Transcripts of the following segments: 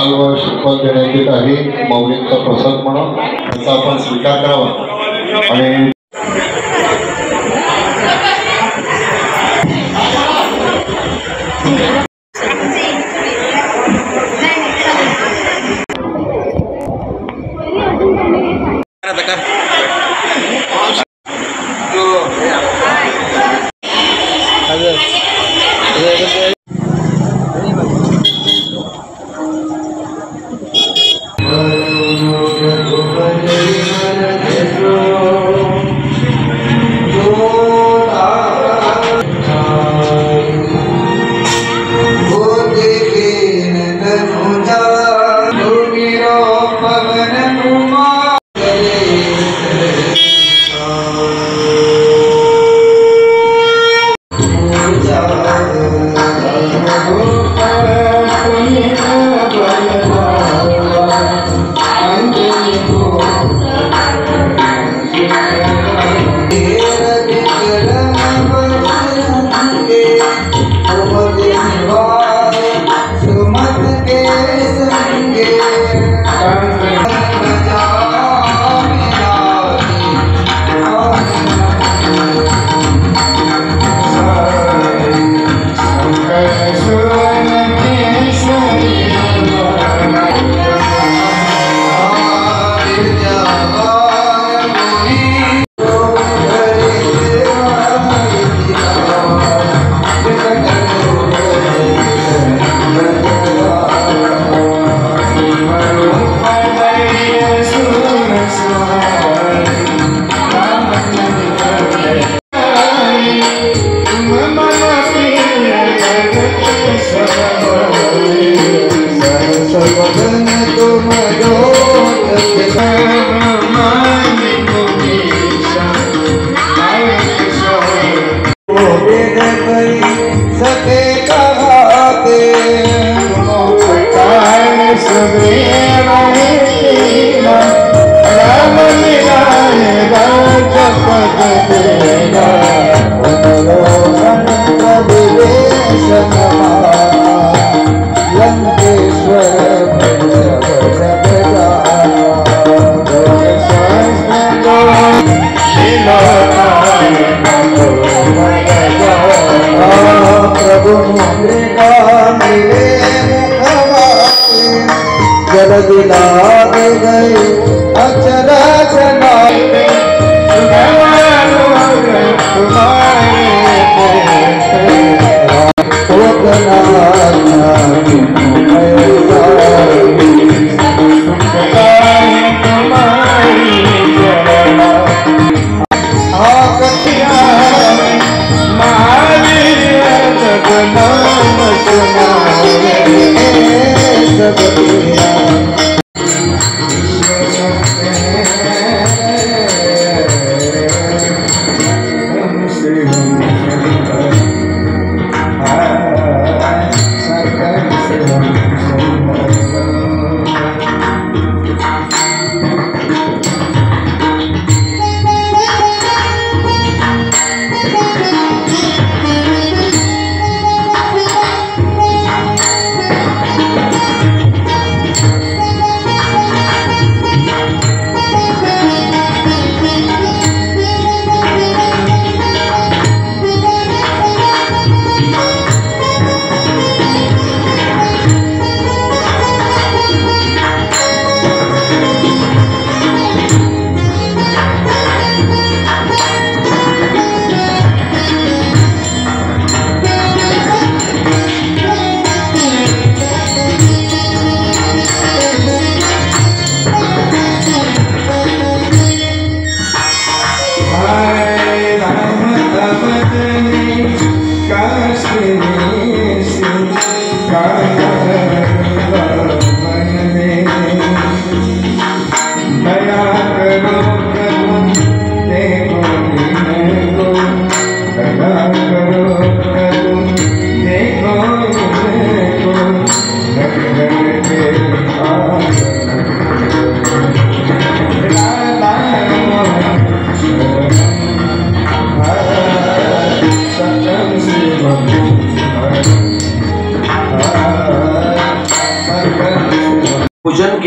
काल व शपथ देण्यात येत आहे मौलिकचा प्रसाद म्हणून त्याचा आपण स्वीकार करावा आणि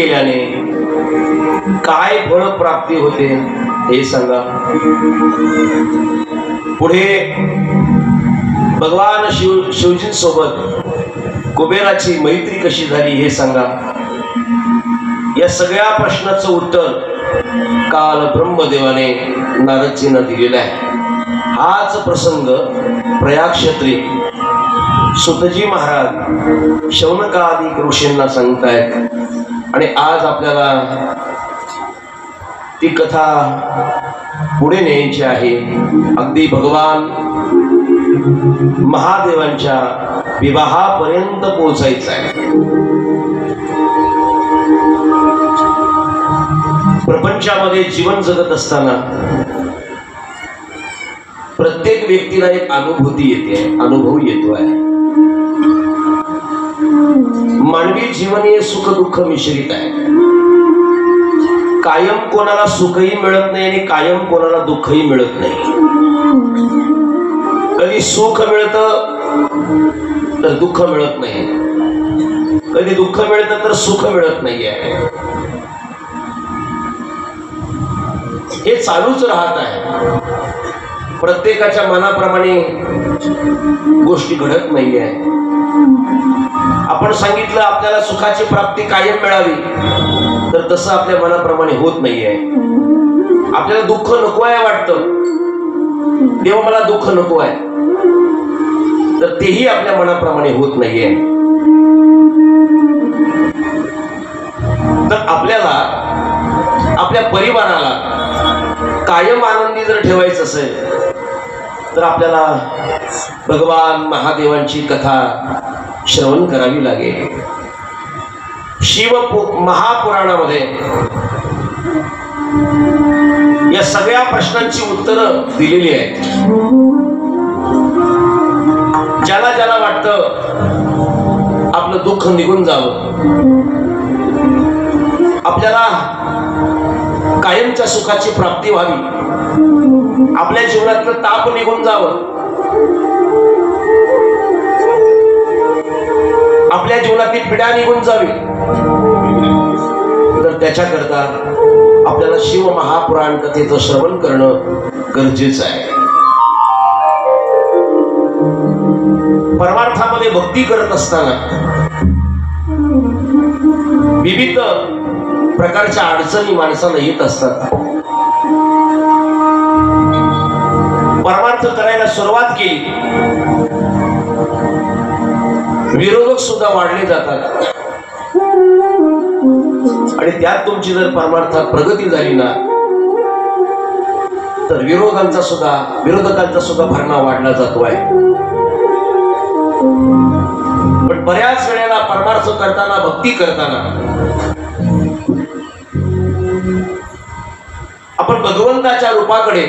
केल्याने काय फळ प्राप्ती होते हे सांगा. पुढे भगवान शिवजींसोबत कुबेराची मैत्री कशी झाली हे सांगा. या सगळ्या प्रश्नाचं उत्तर काल ब्रह्मदेवाने नारदजींना दिलेलं आहे. हाच प्रसंग प्रयाग क्षेत्री सुतजी महाराज शौनकादी ऋषींना सांगतायत आणि आज आपल्याला ती कथा पुढे न्यायची आहे. अगदी भगवान महादेवांच्या विवाहापर्यंत पोहोचायचं आहे. प्रपंचामध्ये जीवन जगत असताना प्रत्येक व्यक्तीला एक अनुभूती येते, अनुभव येतो आहे. मानवी जीवन हे सुख दुःख मिश्रित आहे. कायम कोणाला सुखही मिळत नाही आणि कायम कोणाला दुःखही मिळत नाही. कधी सुख मिळतं तर दुःख मिळत नाही, कधी दुःख मिळतं तर सुख मिळत नाहीये. हे चालूच राहत आहे. प्रत्येकाच्या मनाप्रमाणे गोष्टी घडत नाहीये. आपण सांगितलं आपल्याला सुखाची प्राप्ती कायम मिळावी, तर तसं आपल्या मनाप्रमाणे होत नाहीये. आपल्याला दुःख नको आहे वाटतं, देव मला दुःख नको आहे, तर तेही आपल्या मनाप्रमाणे होत नाहीये. तर आपल्याला आपल्या परिवाराला कायम आनंदी जर ठेवायचं असेल तर आपल्याला भगवान महादेवांची कथा श्रवण करावी लागेल. शिव महापुराणामध्ये या सगळ्या प्रश्नांची उत्तरं दिलेली आहेत. ज्याला ज्याला वाटतं आपलं दुःख निघून जावं, आपल्याला कायमच्या सुखाची प्राप्ती व्हावी, आपल्या जीवनातलं ताप निघून जावं, आपल्या जीवनातील पीडा निघून जावी, तर त्याच्याकरता आपल्याला शिव महापुराण कथेचं श्रवण करणं गरजेचं आहे. परमार्थामध्ये भक्ती करत असताना विविध प्रकारच्या अडचणी माणसाला येत असतात. परमार्थ करायला सुरुवात केली, विरोधक सुद्धा वाढले जातात आणि त्यात तुमची जर परमार्थात प्रगती झाली ना, तर विरोधकांचा सुद्धा भरणा वाढला जातो आहे. पण बऱ्याच वेळेला परमार्थ करताना, भक्ती करताना आपण भगवंताच्या रूपाकडे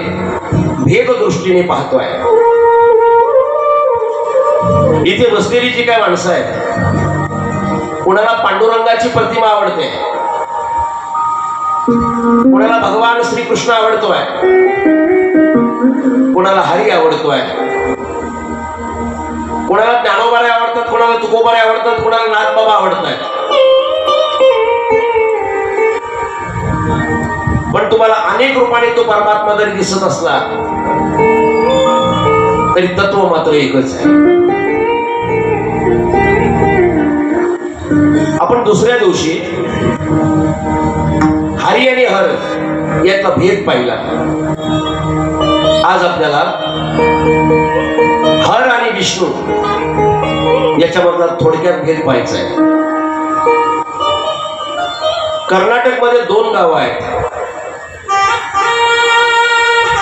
भेद दृष्टीने पाहतोय. इथे बसलेली जी काय माणसं आहेत, कोणाला पांडुरंगाची प्रतिमा आवडते, कोणाला भगवान श्रीकृष्ण आवडतोय, कोणाला हरी आवडतोय, कोणाला ज्ञानोबारे आवडतात, कोणाला तुकोबारे आवडतात, कोणाला नाथबाबा आवडतात. पण तुम्हाला अनेक रूपाने तो परमात्मा जरी दिसत असला तरी तत्व मात्र एकच आहे. आपण दुसऱ्या दिवशी हरी आणि हर यातला भेद पाहिला. आज आपल्याला हर आणि विष्णू याच्यामधला थोडक्यात भेद पाहायचा आहे. कर्नाटक मध्ये 2 गावं आहेत.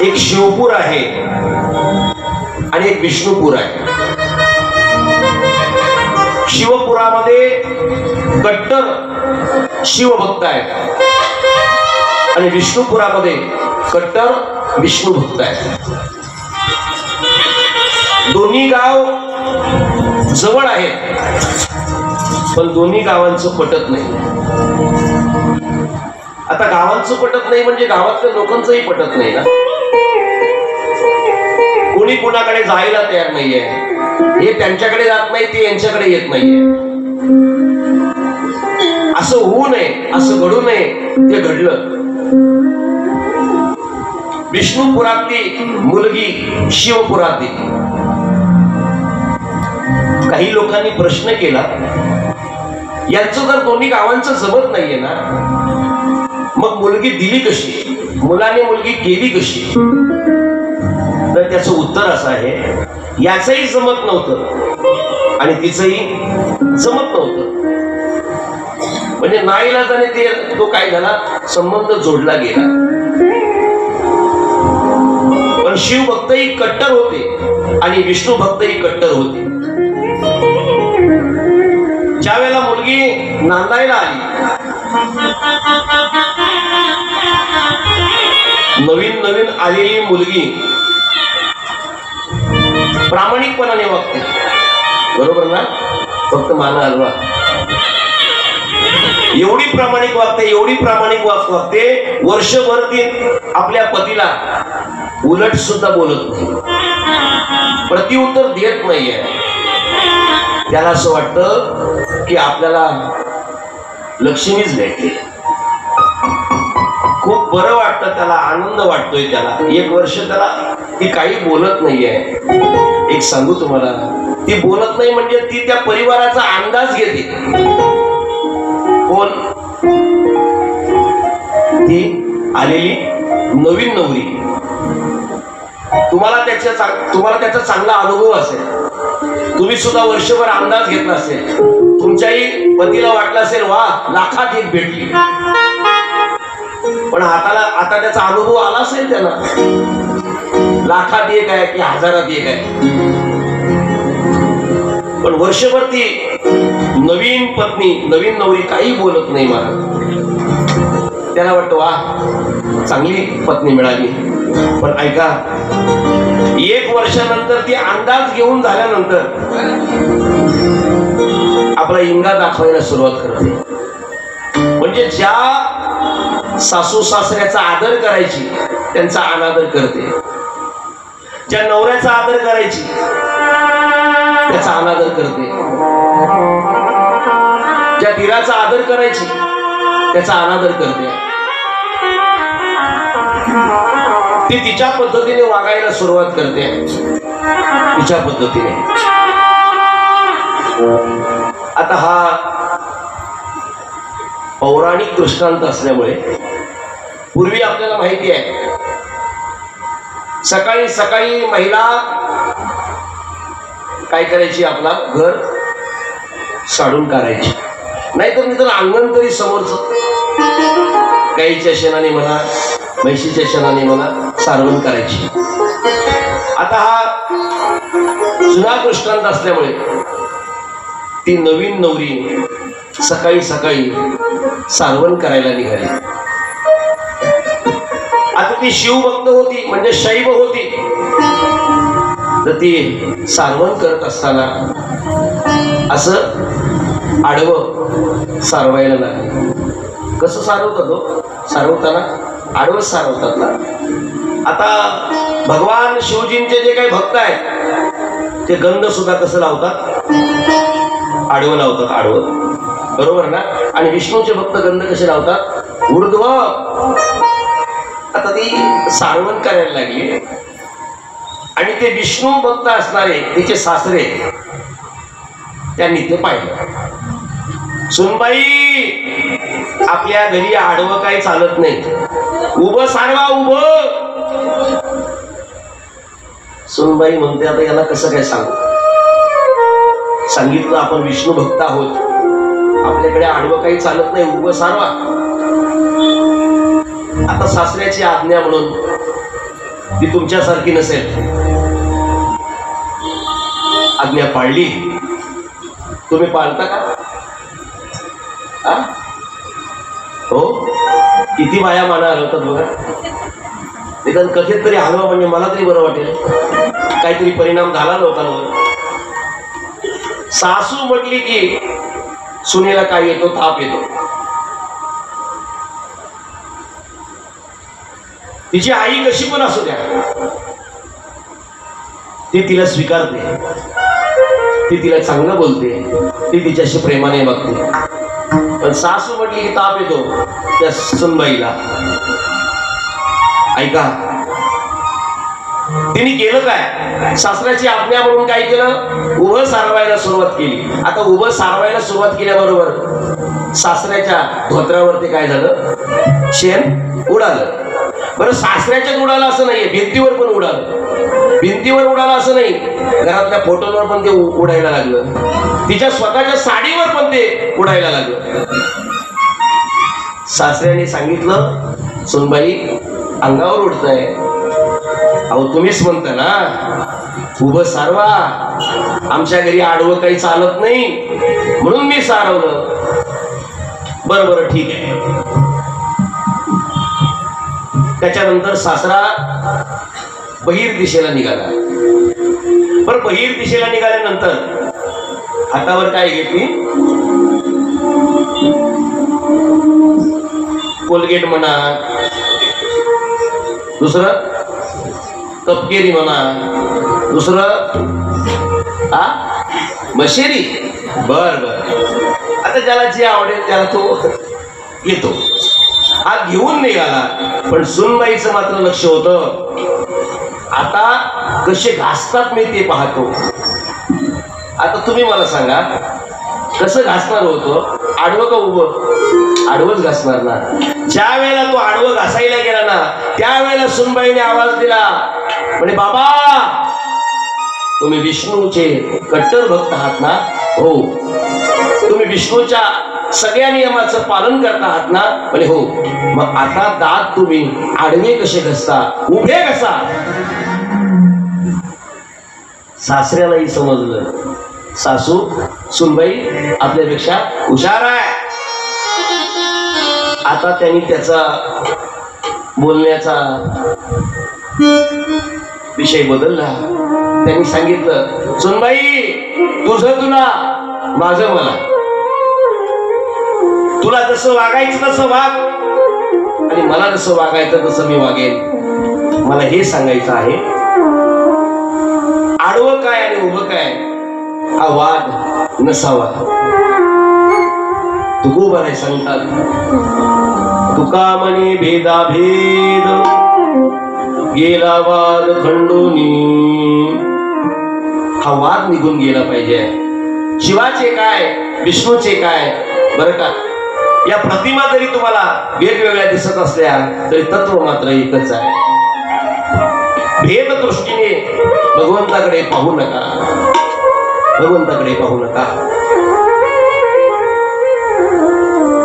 एक शिवपूर आहे आणि एक विष्णुपूर आहे. शिवपुरामध्ये कट्टर शिवभक्त आहेत आणि विष्णुपुरामध्ये कट्टर विष्णू भक्त आहेत. दोन्ही गाव जवळ आहेत, पण दोन्ही गावांचं पटत नाही. आता गावांचं पटत नाही म्हणजे गावातल्या लोकांचंही पटत नाही ना. कोणी कोणाकडे जायला तयार नाहीये. हे त्यांच्याकडे जात नाही, ते यांच्याकडे येत नाहीये. असं असं होऊ नये, असं घडू नये, ते घडलं. विष्णुपुरातली मुलगी शिवपुरातली. काही लोकांनी प्रश्न केला, यांचं जर दोन्ही गावांचं जमत नाहीये ना, मग मुलगी दिली कशी, मुलाने मुलगी केली कशी? तर त्याचं उत्तर असं आहे, याचंही जमत नव्हतं आणि तिचंही जमत नव्हतं. म्हणजे नाईलाजाने तो काय झाला, संबंध जोडला गेला. पण शिव भक्तही कट्टर होते आणि विष्णू भक्तही कट्टर होते. ज्या वेळेला मुलगी नांदायला आली, नवीन नवीन आलेली मुलगी प्रामाणिकपणाने वागते, बरोबर ना? फक्त माना हलवा. एवढी प्रामाणिक वागते, एवढी प्रामाणिक वागते, वर्षभर ती आपल्या पतीला उलट सुद्धा बोलत नाही, प्रत्युत्तर देत नाहीये. त्याला असं वाटतं की आपल्याला लक्ष्मीच भेटली. खूप बरं वाटतं त्याला, आनंद वाटतोय त्याला. एक वर्ष त्याला ती काही बोलत नाहीये. एक सांगू तुम्हाला, ती बोलत नाही म्हणजे ती त्या परिवाराचा अंदाज घेते. कोण? ती आलेली नवीन नवरी. तुम्हाला त्याचा चांगला अनुभव असेल. तुम्ही सुद्धा वर्षभर अंदाज घेतला असेल. तुमच्याही पतीला वाटलं असेल, वा लाखात एक भेटली. पण आता त्याचा अनुभव आला असेल त्याला, लाखात एक आहे की हजारात एक आहे. पण वर्षभर ती नवीन पत्नी, नवीन नवरी काही बोलत नाही. मला त्याला वाटतं, वा चांगली पत्नी मिळाली. पण ऐका, एक वर्षानंतर ती अंदाज घेऊन झाल्यानंतर आपला इंगा दाखवायला सुरुवात करते. म्हणजे ज्या सासू सासऱ्याचा आदर करायची त्यांचा अनादर करते, ज्या नवऱ्याचा आदर करायची त्याचा अनादर करते, ज्या दिराचा आदर करायची त्याचा अनादर करते. ती तिच्या पद्धतीने वागायला सुरुवात करते, तिच्या पद्धतीने. आता हा पौराणिक दृष्टांत असल्यामुळे पूर्वी आपल्याला माहिती आहे, सकाळी सकाळी महिला काय करायची, आपला घर साडून काढायची. नाहीतर मी तर अंगण तरी समोरच गाईच्या शेणाने म्हणा, म्हैशीच्या शेणाने म्हणा सारवण करायची. आता हा जुना दृष्टांत असल्यामुळे ती नवीन नवरी सकाळी सकाळी सारवण करायला निघाली. आता ती शिवभक्त होती, म्हणजे शैव होती. तर ती सारवण करत असताना असं आडवं सारवायला लागली. कसं सारवतात हो? सारवताना आडवं सारवतात ना. आता भगवान शिवजींचे जे काही भक्त आहेत ते गंध सुद्धा कसं लावतात? आडवं लावतात, आडवं, बरोबर ना? आणि विष्णूचे भक्त गंध कसे लावतात? ऊर्ध्व. आता ती सारवण करायला लागली आणि ते विष्णू भक्त असणारे तिचे सासरे त्यांनी ते पाहिलं. सुनबाई, आपल्या घरी आडवं काही चालत नाही, उभं सारवा, उभं. सुनबाई म्हणते, आता याला कसं काय सांगू? सांगितलं आपण विष्णू भक्त आहोत, आपल्याकडे आडवं काही चालत नाही, उभं सारवा. आता सासऱ्याची आज्ञा म्हणून ती तुमच्यासारखी नसेल, आज्ञा पाळली. तुम्ही पाळता का? हो, किती बाया माना हलवतात बघा. निदान कथेत तरी हलवा, म्हणजे मला तरी बरं वाटेल, काहीतरी परिणाम झाला लोकांवर. सासू म्हटली की सुनेला काय येतो? ताप येतो. तिची आई कशी पण असू द्या, ती तिला स्वीकारते, ती तिला चांगलं बोलते, ती तिच्याशी प्रेमाने वागते. पण पण सासू म्हटली की ताप येतो त्या सुनबाईला. ऐका, तिने केलं काय? सासऱ्याची आज्ञा म्हणून काय केलं? उभं सारवायला सुरुवात केली. आता उभं सारवायला सुरुवात केल्याबरोबर सासऱ्याच्या धोत्रावरती काय झालं? शेण उडालं. बरं, सासऱ्याच्याच उडालं असं नाहीये, भिंतीवर पण उडालं. भिंतीवर उडालं असं नाही, घरातल्या फोटोवर पण ते उडायला लागलं. तिच्या स्वतःच्या साडीवर पण ते उडायला लागलं. सासऱ्याने सांगितलं, सुनबाई अंगावर उडतंय. अहो तुम्हीच म्हणता ना उभं सारवा, आमच्या घरी आडवं काही चालत नाही म्हणून मी सारवलं. बरं बरं ठीक आहे. त्याच्यानंतर सासरा बहिर दिशेला निघाला. पण बहिर दिशेला निघाल्यानंतर हातावर काय घेतली? कोलगेट म्हणा, दुसरं तपकेरी म्हणा, दुसरं मशेरी. बर बर, आता ज्याला जे आवडेल त्याला तो येतो. हा घेऊन निघाला. पण सुनबाईचं मात्र लक्ष होतं, आता कसे घासतात मी ते पाहतो. आता तुम्ही मला सांगा, कसं घासणार होतं? आडवं का उभं? आडवंच घासणार ना. ज्या वेळेला तो आडवं घासायला गेला ना, त्यावेळेला सुनबाईने आवाज दिला, म्हणे बाबा तुम्ही विष्णूचे कट्टर भक्त आहात ना? हो. तुम्ही विष्णूच्या सगळ्या नियमाचं पालन करता आहात ना? म्हणे हो. मग आता दात तुम्ही आडवे कसे घसता, उभे कसा? सासऱ्यालाही समजलं, सासू सुनबाई आपल्यापेक्षा हुशार आहे. आता त्यांनी त्याचा बोलण्याचा विषय बदलला. त्यांनी सांगितलं, सुनबाई तुझं तुला, माझं मला. तुला जसं वागायचं तसं वाग, आणि मला जसं वागायचं तसं मी वागेन. मला हे सांगायचं आहे, आडवं काय आणि उभं काय हा वाद नसावा. तुकोबाराय सांगतात, तुका म्हणे भेदा भेद गेला वाद खंडोनी. हा वाद निघून गेला पाहिजे. शिवाचे काय, विष्णूचे काय, बरं का? या प्रतिमा जरी तुम्हाला वेगवेगळ्या दिसत असल्या तरी तत्व मात्र एकच आहे. भेद दृष्टीने भगवंताकडे पाहू नका, भगवंताकडे पाहू नका.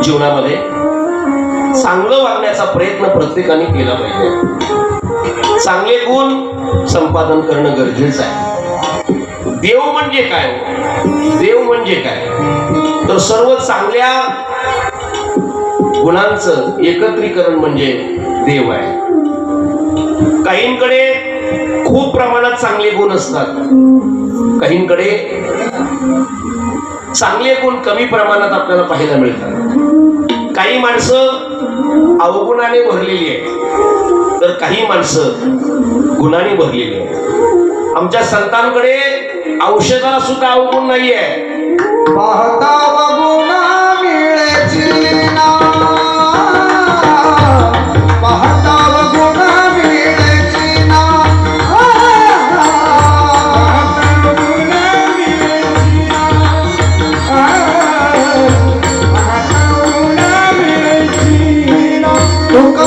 जीवनामध्ये चांगलं वागण्याचा प्रयत्न प्रत्येकाने केला पाहिजे. चांगले गुण संपादन करणं गरजेचं आहे. देव म्हणजे काय? देव म्हणजे काय? तर सर्व चांगल्या गुणांचं एकत्रीकरण म्हणजे देव आहे. काहींकडे खूप प्रमाणात चांगले गुण असतात, काहींकडे चांगले गुण कमी प्रमाणात आपल्याला पाहायला मिळतात. काही माणसं अवगुणाने भरलेली आहेत, तर काही माणसं गुणाने भरलेली आहेत. आमच्या संतांकडे औषधाला सुद्धा अवगुण नाहीये. पाहता गुणा मिळेची ना, पाहता गुणा मिळेची ना, तुका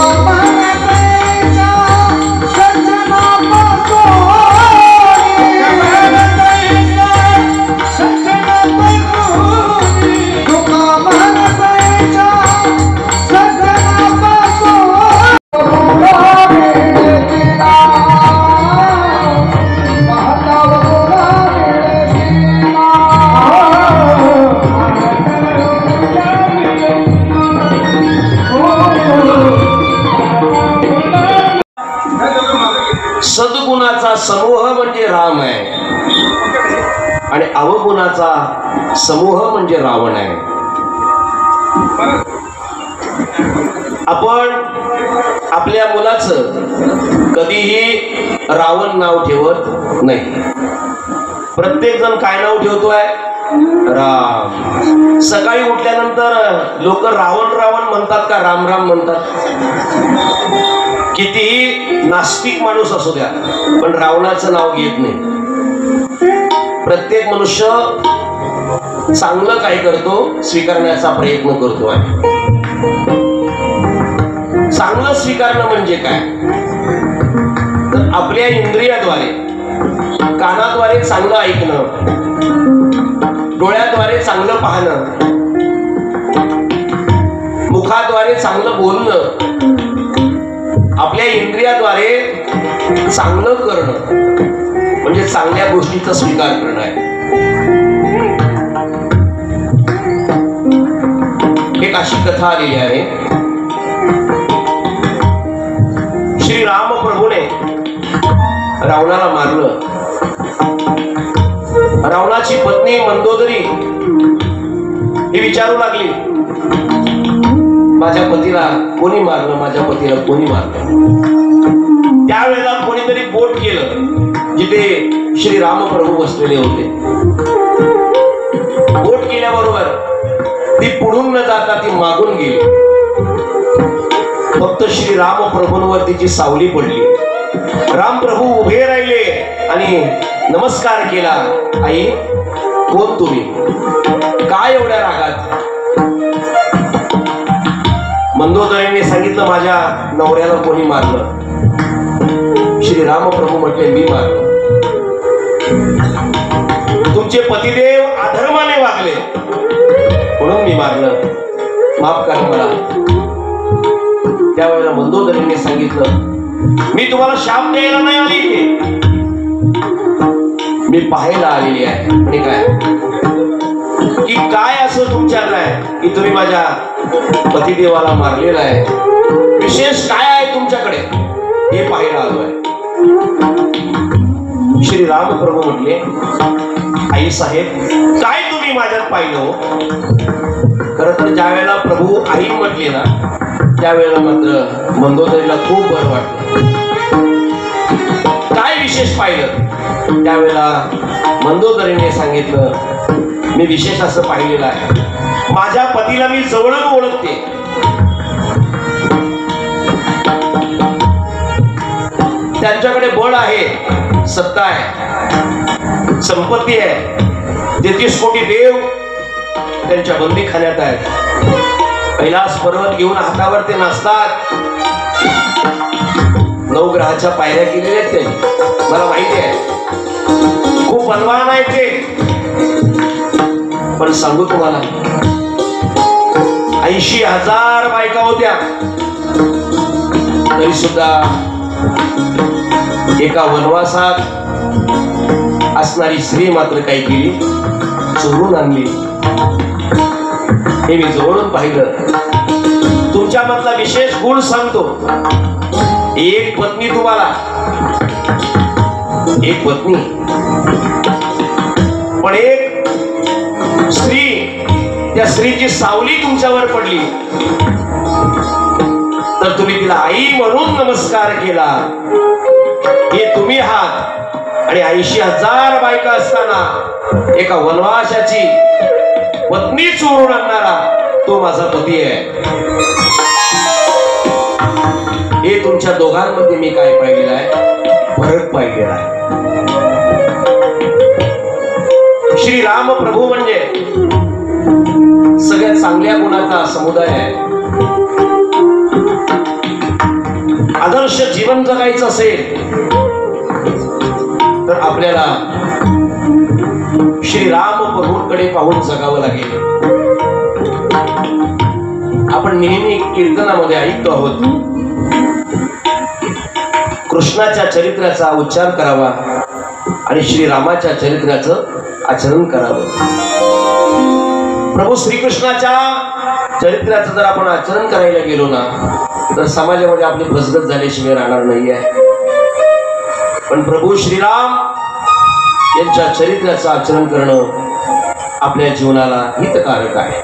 सद्गुणाचा समूह म्हणजे राम आहे आणि अवगुणाचा समूह म्हणजे रावण आहे. आपण आपल्या मुलाचं कधीही रावण नाव ठेवत नाही. प्रत्येक जण काय नाव ठेवतोय? राम. सकाळी उठल्यानंतर लोक रावण रावण म्हणतात का राम राम म्हणतात? कितीही नास्तिक माणूस असू द्या, पण रावणाचं नाव घेत नाही. प्रत्येक मनुष्य चांगलं काय करतो, स्वीकारण्याचा प्रयत्न करतो आहे. चांगलं स्वीकारणं म्हणजे काय? तर आपल्या इंद्रियाद्वारे, कानाद्वारे चांगलं ऐकणं, डोळ्याद्वारे चांगलं पाहणं, मुखाद्वारे चांगलं बोलणं, आपल्या इंद्रियाद्वारे चांगलं करणं म्हणजे चांगल्या गोष्टीचा स्वीकार करणं आहे. एक अशी कथा आलेली आहे. श्री राम प्रभूने रावणाला मारलं. रावणाची पत्नी मंदोदरी ही विचारू लागली, माझ्या पतीला कोणी मारलं, माझ्या पतीला कोणी मारलं? त्यावेळेला कोणीतरी बोट केलं जिथे श्री राम प्रभू बसलेले होते. बोट केल्याबरोबर ती पुढून न जाता ती मागून गेली. फक्त श्री राम प्रभूंवर तिची सावली पडली. राम प्रभू उभे राहिले आणि नमस्कार केला. आई, कोण तुम्ही? काय एवढ्या रागात? मंदोदरीने सांगितलं, माझ्या नवऱ्याला कोणी मारलं. श्री राम प्रभू म्हटले, मी मारलं. तुमचे पतिदेव अधर्माने वागले म्हणून मी मारलं, माफ करा मला. त्यावेळेला मंदोदरीने सांगितलं, मी तुम्हाला शाप द्यायला नाही आली इथे, मी पाहायला आलेली आहे. आणि काय की काय असं तुमच्याकडे आहे की तुम्ही माझ्या पतिदेवाला मारलेला आहे? विशेष काय आहे तुमच्याकडे हे पाहायला आलोय. श्री राम प्रभू म्हटले, आई साहेब, काय तुम्ही माझ्यात पाहिलं हो? खरं तर ज्या वेळेला प्रभू आई म्हटले ना, त्यावेळेला मात्र मंदोदरीला खूप बरं वाटलं. काय विशेष पाहिलं? त्यावेळेला मंदोदरीने सांगितलं, मी विशेष असं पाहिलेलं आहे, माझ्या पतीला मी जवळून ओळखते. त्यांच्याकडे बळ आहे, सत्ता आहे, संपत्ती आहे. 33 कोटी देव त्यांच्या बंदीखान्यात आहेत. कैलास पर्वत घेऊन हातावर ते नाचतात. 9 ग्रहाच्या पायऱ्या केलेल्या आहेत त्यांनी, मला माहिती आहे. खूप बलवान आहे ते. पण सांगू तुम्हाला, 80,000 बायका होत्या, तरी सुद्धा एका वनवासात असणारी स्त्री मात्र काय केली, चोरून आणली. हे मी जवळून पाहिलं. तुमच्यामधला विशेष गुण सांगतो. एक पत्नी तुम्हाला, एक पत्नी, पण एक स्त्री, त्या स्त्रीची सावली तुमच्यावर पडली तर तुम्ही तिला आई म्हणून नमस्कार केला. हे तुम्ही आहात. आणि 80,000 बायका असताना एका वनवासाची पत्नी चोरून आणणारा तो माझा पती आहे. हे तुमच्या दोघांमध्ये मी काय पाहिलेलं आहे? फरक पाहिलेला आहे. श्री राम प्रभू म्हणजे सगळ्यात चांगल्या गुणाचा समुदाय आहे. आदर्श जीवन जगायचं असेल तर आपल्याला श्री राम प्रभूंकडे पाहून जगावं लागेल. आपण नेहमी कीर्तनामध्ये ऐकतो आहोत, कृष्णाच्या चरित्राचा उच्चार करावा आणि श्रीरामाच्या चरित्राचं आचरण करावं. प्रभू श्रीकृष्णाच्या चरित्राचं जर आपण आचरण करायला गेलो ना, तर समाजामध्ये आपली फसगत झाल्याशिवाय राहणार नाहीये. पण प्रभू श्रीराम यांच्या चरित्राचं आचरण करणं आपल्या जीवनाला हितकारक आहे.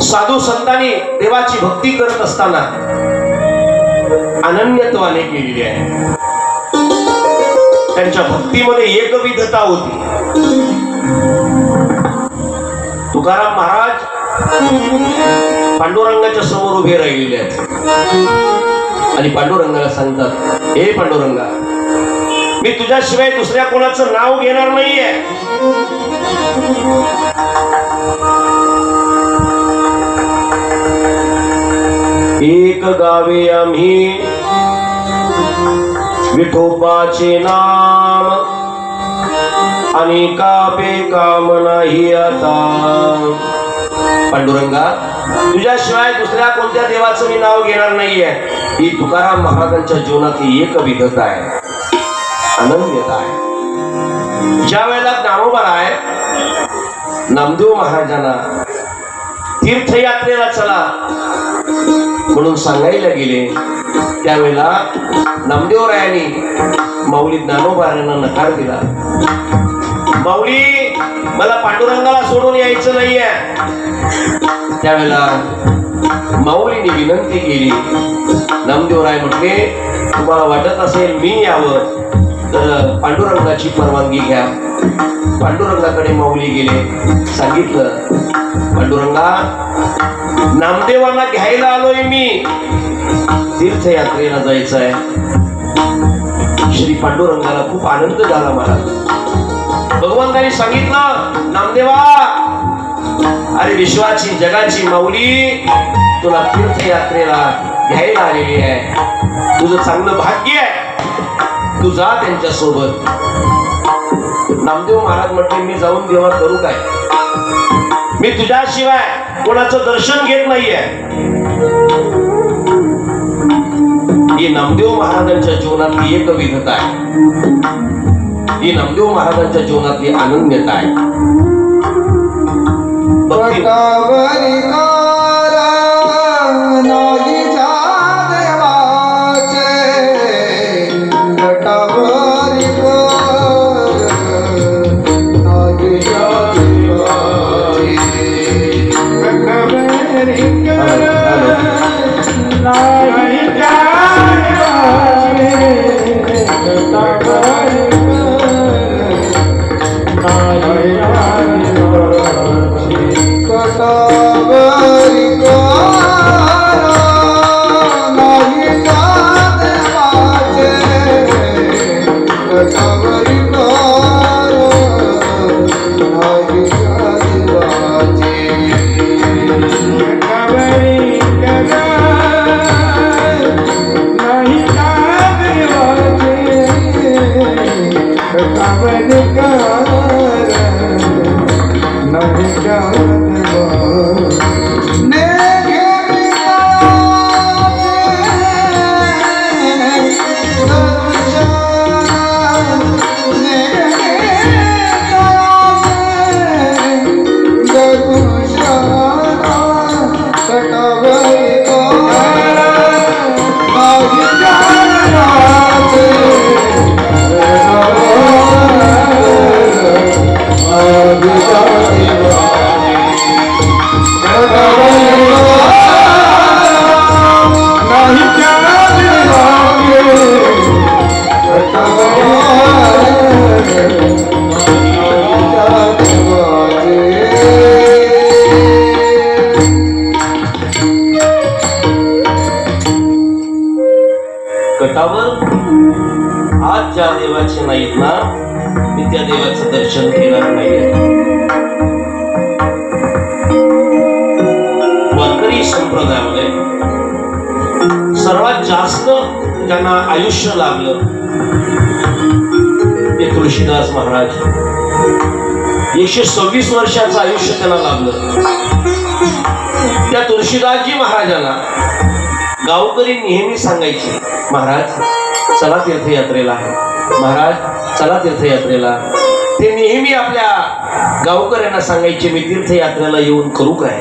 साधू संतांनी देवाची भक्ती करत असताना अनन्यत्वाने केलेली आहे. त्यांच्या भक्तीमध्ये एकविधता होती. तुकाराम महाराज पांडुरंगाच्या समोर उभे राहिलेले आहेत आणि पांडुरंगाला सांगतात, हे पांडुरंगा, मी तुझ्याशिवाय दुसऱ्या कोणाचं नाव घेणार नाहीये. एक गावे आम्ही विठोबाचे नाम, आणि कापे काम नाही आता. पांडुरंगा, तुझ्याशिवाय दुसऱ्या कोणत्या देवाचं मी नाव घेणार नाहीये. ही तुकाराम महाराजांच्या जीवनातली एक विधता आहे, अनन्यता आहे. ज्या वेळेला ज्ञानोबा आहे नामदेव महाराजांना तीर्थयात्रेला चला म्हणून सांगायला गेले, त्यावेळेला नामदेवरायांनी माऊली ज्ञानोबारायांना नकार दिला. माऊली, मला पांडुरंगाला सोडून यायचं नाहीये. त्यावेळेला माऊलीने विनंती केली. नामदेवराय म्हटले, तुम्हाला वाटत असेल मी यावं तर पांडुरंगाची परवानगी घ्या. पांडुरंगाकडे माऊली गेले, सांगितलं, पांडुरंगा, नामदेवांना घ्यायला आलोय मी, तीर्थयात्रेला जायचं आहे. श्री पांडुरंगाला खूप आनंद झाला. मला भगवंतांनी सांगितलं, नामदेवा, अरे विश्वाची जगाची माऊली तुला तीर्थयात्रेला घ्यायला आलेली आहे. तुझं चांगलं भाग्य आहे, तू जा त्यांच्या सोबत. नामदेव महाराज म्हटले, मी जाऊन देवा करू काय? मी तुझ्याशिवाय कोणाचं दर्शन घेत नाहीये. ही नामदेव महाराजांच्या जीवनातली एक विधता आहे. ही नामदेव महाराजांच्या जीवनातली अनन्यता आहे. पटावरी तारा नाही जा देवाचे, पटावरी नाही जा देवाचे, पटावरी नाही जा आज ज्या देवाचे नाहीत ना, मी त्या देवाचं दर्शन घेणार नाहीये. वारकरी संप्रदायामध्ये सर्वात जास्त ज्यांना आयुष्य लाभलं ते तुळशीदास महाराज. 126 वर्षाचं आयुष्य त्यांना लाभलं. त्या तुळशीदासजी महाराजांना गावकरी नेहमी सांगायचे, महाराज चला तीर्थयात्रेला, महाराज चला तीर्थयात्रेला. ते नेहमी आपल्या गावकऱ्यांना सांगायचे, मी तीर्थयात्रेला येऊन करू काय?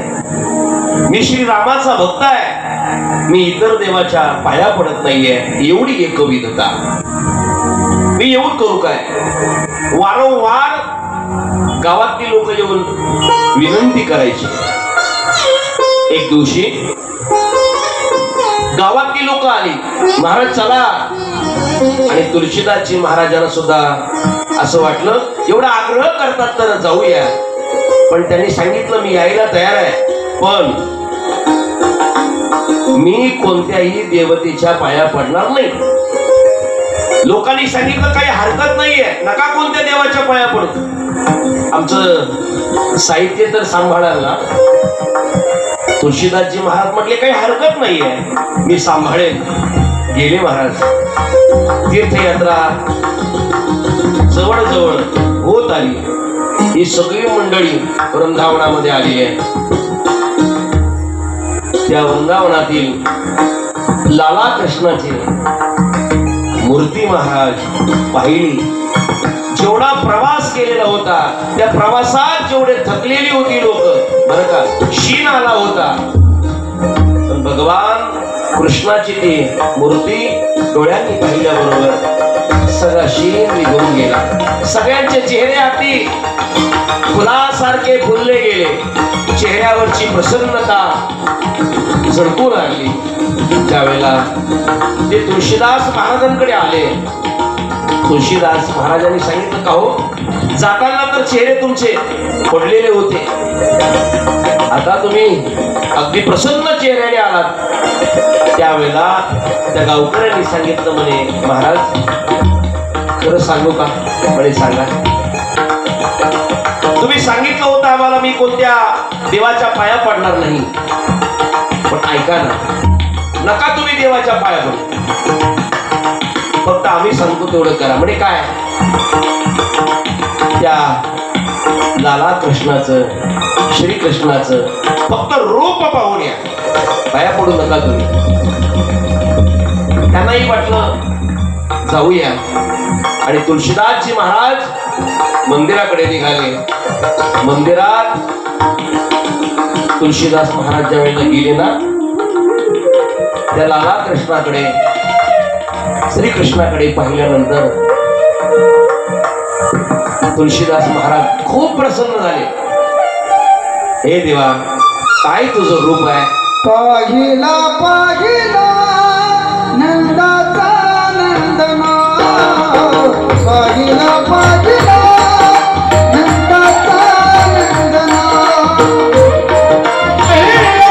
मी श्रीरामाचा भक्त आहे, मी इतर देवाच्या पाया पडत नाहीये. एवढी एकविधता, मी येऊन करू काय? वारंवार गावातली लोक येऊन विनंती करायची. एक दिवशी गावातली लोक आली, महाराज चला आणि तुलसीदासजी महाराजांना सुद्धा असं वाटलं, एवढा आग्रह करतात तर जाऊया. पण त्यांनी सांगितलं मी यायला तयार आहे, पण मी कोणत्याही देवतेच्या पाया पडणार नाही. लोकांनी सांगितलं काही हरकत नाहीये, नका कोणत्या देवाच्या पाया पडतो. आमचं साहित्य तर सांभाळायला तुळशीदासजी महाराज म्हटले काही हरकत नाहीये, मी सांभाळेन. गेले महाराज. तीर्थयात्रा जवळजवळ होत आली. ही सगळी मंडळी वृंदावनामध्ये आली आहे. त्या वृंदावनातील लाला कृष्णाची मूर्ती महाराज पाहिली. जेवढा प्रवास केलेला होता, त्या प्रवासात जेवढे थकलेली होती लोक, बरं का, शीण आला होता, पण भगवान कृष्णाची ती मूर्ती डोळ्यांनी पाहिल्याबरोबर सगळा शीण निघून गेला. सगळ्यांचे चेहरे हाती फुलासारखे फुलले गेले. चेहऱ्यावरची प्रसन्नता झळकू लागली. त्यावेळेला ते तुळशीदास महाराजांकडे आले. तुळशीदास महाराजांनी सांगितलं, का हो, जाताना तर चेहरे तुमचे पडलेले होते, आता तुम्ही अगदी प्रसन्न चेहऱ्याने आलात. त्यावेळेला त्या गावकऱ्यांनी सांगितलं, म्हणे महाराज खरं सांगू का? म्हणे सांगा. तुम्ही सांगितलं होतं आम्हाला मी कोणत्या देवाच्या पाया पडणार नाही, पण ऐका ना, नका तुम्ही देवाच्या पाया पडू, फक्त आम्ही सांगतो तेवढं करा. म्हणजे काय, त्या लाला कृष्णाचं, श्रीकृष्णाचं फक्त रूप पाहून या, पाया पडू नका तुम्ही. त्यांनाही वाटलं जाऊया. आणि तुळशीदासजी महाराज मंदिराकडे निघाले. मंदिरात तुळशीदास महाराज ज्या वेळेला गेले ना, त्या लाला कृष्णाकडे, श्रीकृष्णाकडे पाहिल्यानंतर तुळशीदास महाराज खूप प्रसन्न झाले. हे देवा, काय तुझं रूप आहे. पाहिला पाहिला नंदाचा नंदना, पाहिला पाहिला नंदाचा नंदना, पाहिला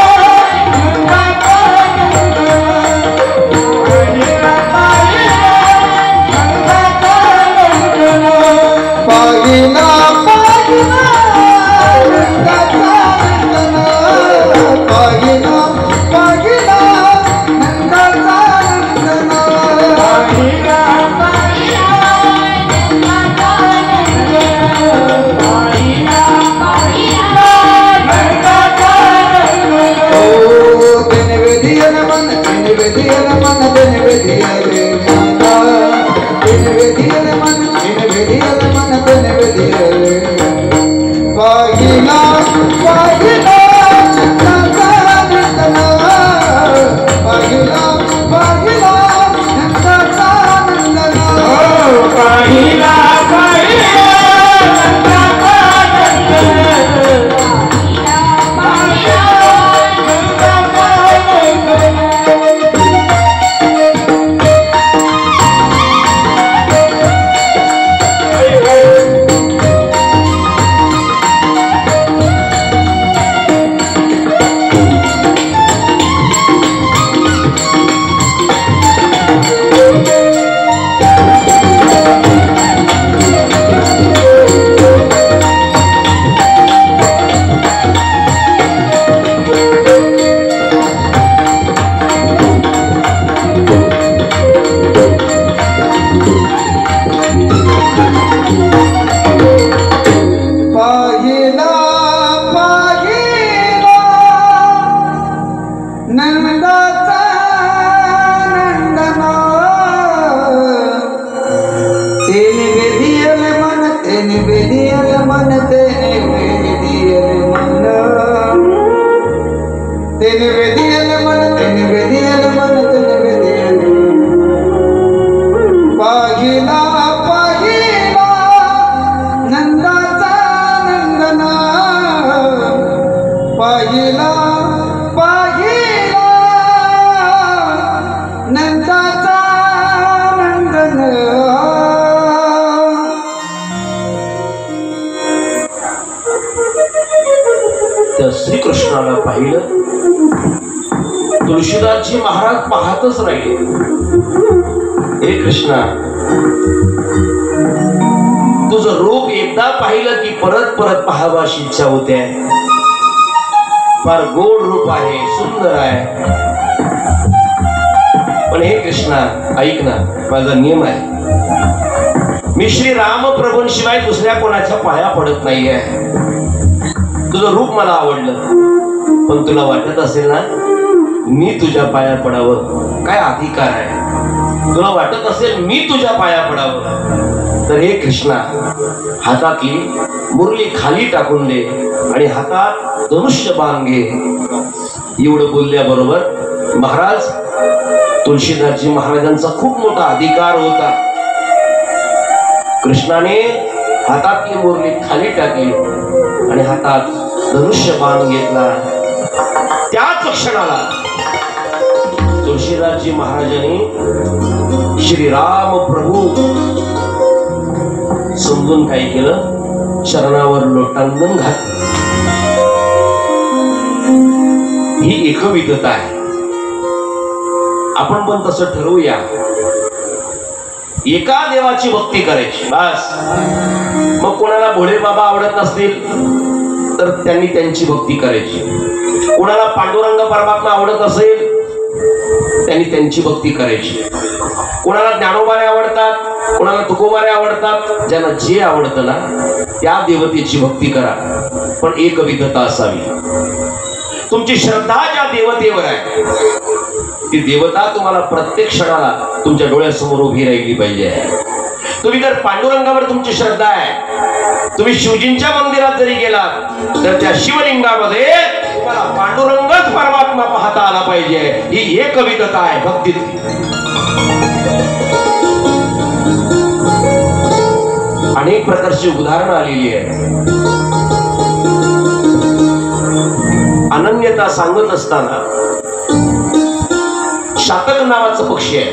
तुळशीदासजी महाराज पाहतच राहिले. हे कृष्णा, तुझं रूप एकदा पाहिलं की परत परत पाहावाशी इच्छा होते. फार गोड रूप आहे, सुंदर आहे. पण हे कृष्णा ऐक ना, माझा नियम आहे, मी श्री रामप्रभूंशिवाय दुसऱ्या कोणाच्या पाया पडत नाहीये. तुझं रूप मला आवडलं, पण तुला वाटत असेल ना मी तुझ्या पाया पडावं, काय अधिकार आहे? तुला वाटत असेल मी तुझ्या पाया पडावं, तर हे कृष्णा हातातली मुरली खाली टाकून दे आणि हातात धनुष्य बाण घे. एवढं बोलल्याबरोबर महाराज तुळशीदासजी महाराजांचा खूप मोठा अधिकार होता. कृष्णाने हातातली मुरली खाली टाकली आणि हातात धनुष्य बाण घेतला. त्याच क्षणाला तुळशीदासजी महाराजांनी श्रीराम प्रभू समजून काय केलं, चरणावर लोटांगण घातलं. ही एकविधता आहे. आपण पण तसं ठरवूया, एका देवाची भक्ती करायची बस. मग कोणाला भोळे बाबा आवडत नसतील तर त्यांनी त्यांची भक्ती करायची. कोणाला पांडुरंग परमात्मा आवडत असेल त्यांनी त्यांची भक्ती करायची. कोणाला ज्ञानोबारे आवडतात, कोणाला तुकोबारे आवडतात, ज्यांना जे आवडतं ना त्या देवतेची भक्ती करा. पण एक विधता असावी. तुमची श्रद्धा ज्या देवतेवर आहे ती देवता तुम्हाला प्रत्येक क्षणाला तुमच्या डोळ्यासमोर उभी राहिली पाहिजे. तुम्ही जर पांडुरंगावर तुमची श्रद्धा आहे, तुम्ही शिवजींच्या मंदिरात जरी गेलात तर त्या शिवलिंगामध्ये तुम्हाला पांडुरंगच परमात्मा पाहता आला पाहिजे. ही एक विधता आहे भक्तीतली. अनेक प्रकारची उदाहरणं आलेली आहे. अनन्यता सांगत असताना चातक नावाचा पक्षी आहे.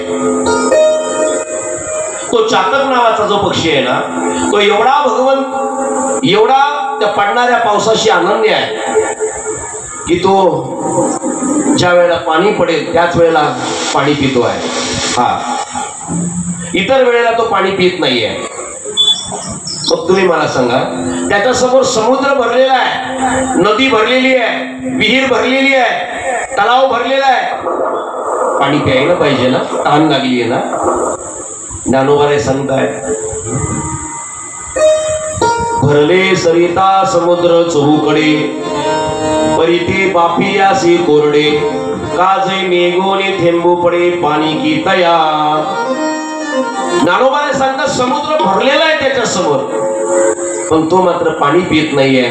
तो चातक नावाचा जो पक्षी आहे ना तो एवढा भगवंत, एवढा त्या पडणाऱ्या पावसाशी अनन्य आहे की तो ज्या वेळेला पाणी पडेल त्याच वेळेला पाणी पितो आहे. हा, इतर वेळेला तो पाणी पित नाहीये. मग तुम्ही मला सांगा, त्याच्या समोर समुद्र भरलेला आहे, नदी भरलेली आहे, विहीर भरलेली आहे, तलाव भरलेला आहे, पाणी प्यायला पाहिजे ना, तहान लागली आहे ना. ज्ञानोबारे सांगताय, भरले सरिता समुद्र चहूकडे, परिते पापियासी कोरडे, काजे मेघोने थेंबू पडे पाणी की तया. ज्ञानोबाने सांगतात समुद्र भरलेला आहे त्याच्या समोर, पण तो मात्र पाणी पित नाहीये.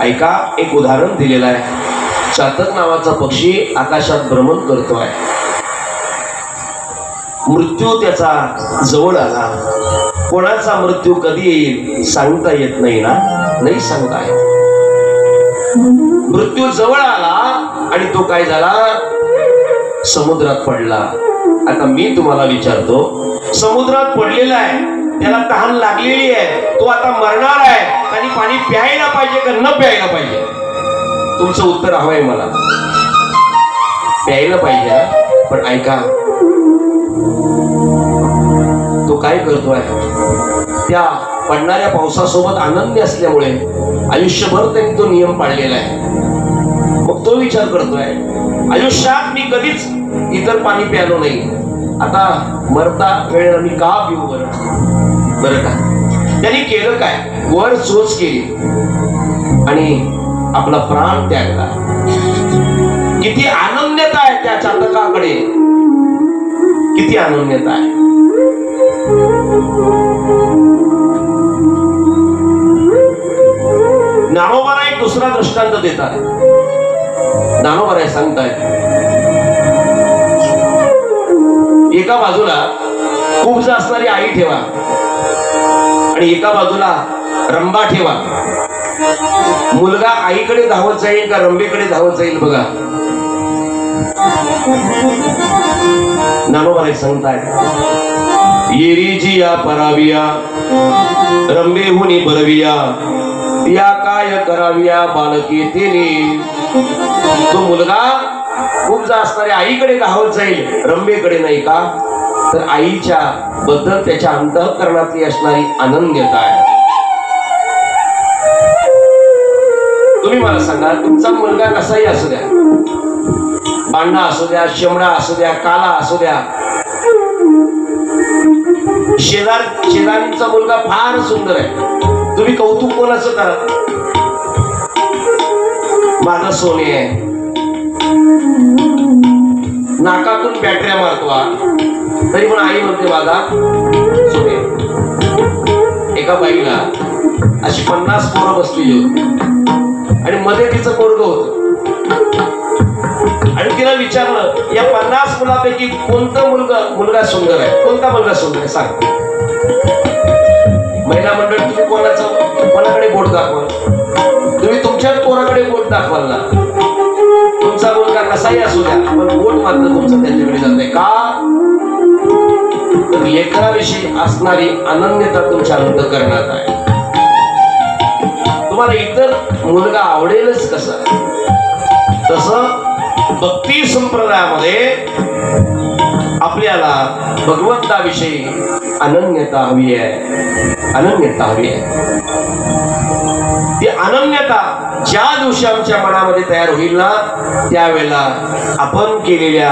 ऐका, एक उदाहरण दिलेलं आहे. चातक नावाचा पक्षी आकाशात भ्रमण करतोय. मृत्यू त्याचा जवळ आला. कोणाचा मृत्यू कधी येईल सांगता येत नाही ना, नाही सांगता येत. मृत्यू जवळ आला आणि तो काय झाला, समुद्रात पडला. आता मी तुम्हाला विचारतो, समुद्रात पडलेला आहे, त्याला तहान लागलेली आहे, तो आता मरणार आहे, आणि पाणी प्यायला पाहिजे का न प्यायला पाहिजे? तुमचं उत्तर हवंय मला. प्यायला पाहिजे. पण ऐका, तो काय करतोय, त्या पडणाऱ्या पावसासोबत अनन्य असल्यामुळे आयुष्यभर त्यांनी तो नियम पाळलेला आहे. मग तो विचार करतोय, आयुष्यात मी कधीच इतर पाणी प्यालो नाही, आता मरता वेळेला मी का पिऊ बरं का. त्यांनी केलं काय, वर चोच केली आणि आपला प्राण त्यागला. किती अनन्यता आहे त्या चातकाकडे, किती अनन्यता आहे. ज्ञानोबाला एक दुसरा दृष्टांत देतात. ज्ञानोबा सांगतायत, एका बाजूला खूप असणारी आई ठेवा आणि एका बाजूला रंबा ठेवा. मुलगा आईकडे धावत जाईल का रंबेकडे धावत जाईल बघा. ज्ञानोबा सांगतायत, येरीची या पराविया रंबेहुनी बरविया, या काय कराविया बालकी तिने. तो मुलगा उपजा असणाऱ्या आईकडे धावत जाईल, रंभेकडे नाही का? तर आईच्या बद्दल त्याच्या अंतःकरणातली असणारी अनन्यता आहे. तुम्ही मला सांगा, तुमचा मुलगा कसाही असू द्या, बांडा असू द्या, शेमडा असू द्या, काला असू द्या, शेजारीचा मुलगा फार सुंदर आहे, तुम्ही कौतुक कोणाचं करा? माझं सोने आहे, नाकातून बॅटऱ्या मारतो हा, तरी पण आई म्हणते माझा सोने. एका बाईला अशी 50 पोरं बसलेली होती आणि मध्ये तिचं पोरगं होतं आणि तिला विचारलं, या 50 मुलापैकी कोणता मुलगा सुंदर आहे? कोणता मुलगा सुंदर आहे सांग. महिला मंडळ, तुम्ही कोणाकडे बोट दाखवाल? तुम्ही तुमच्याच पोराकडे बोट दाखवाल ना. तुमचा मुलगा कसाही असू द्या, पण बोट मात्र तुमचं त्यांच्याकडे जात नाही का? तर लेकराविषयी असणारी अनन्यता तुमच्या अंतःकरणात आहे. तुम्हाला इतर मुलगा आवडेलच कसा? तसं भक्ती संप्रदायामध्ये आपल्याला भगवंताविषयी अनन्यता हवी आहे. अनन्यता हवी आहे. ती अनन्यता ज्या दिवशी आमच्या मनामध्ये तयार होईल ना, त्यावेळेला आपण केलेल्या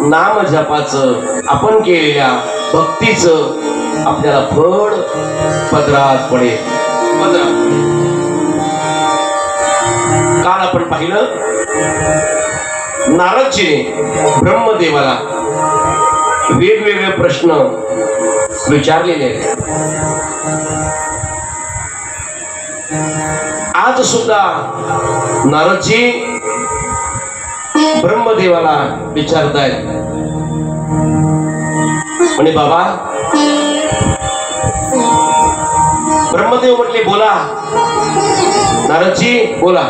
नामजपाचं, आपण केलेल्या भक्तीचं आपल्याला फळ पदरात पडेल. काल आपण पाहिलं, नारदजीने ब्रह्मदेवाला वेगवेगळे प्रश्न विचारलेले आहेत. आज सुद्धा नारदजी ब्रह्मदेवाला विचारतायत, म्हणे बाबा, ब्रह्मदेव म्हटले बोला. नारदजी बोला.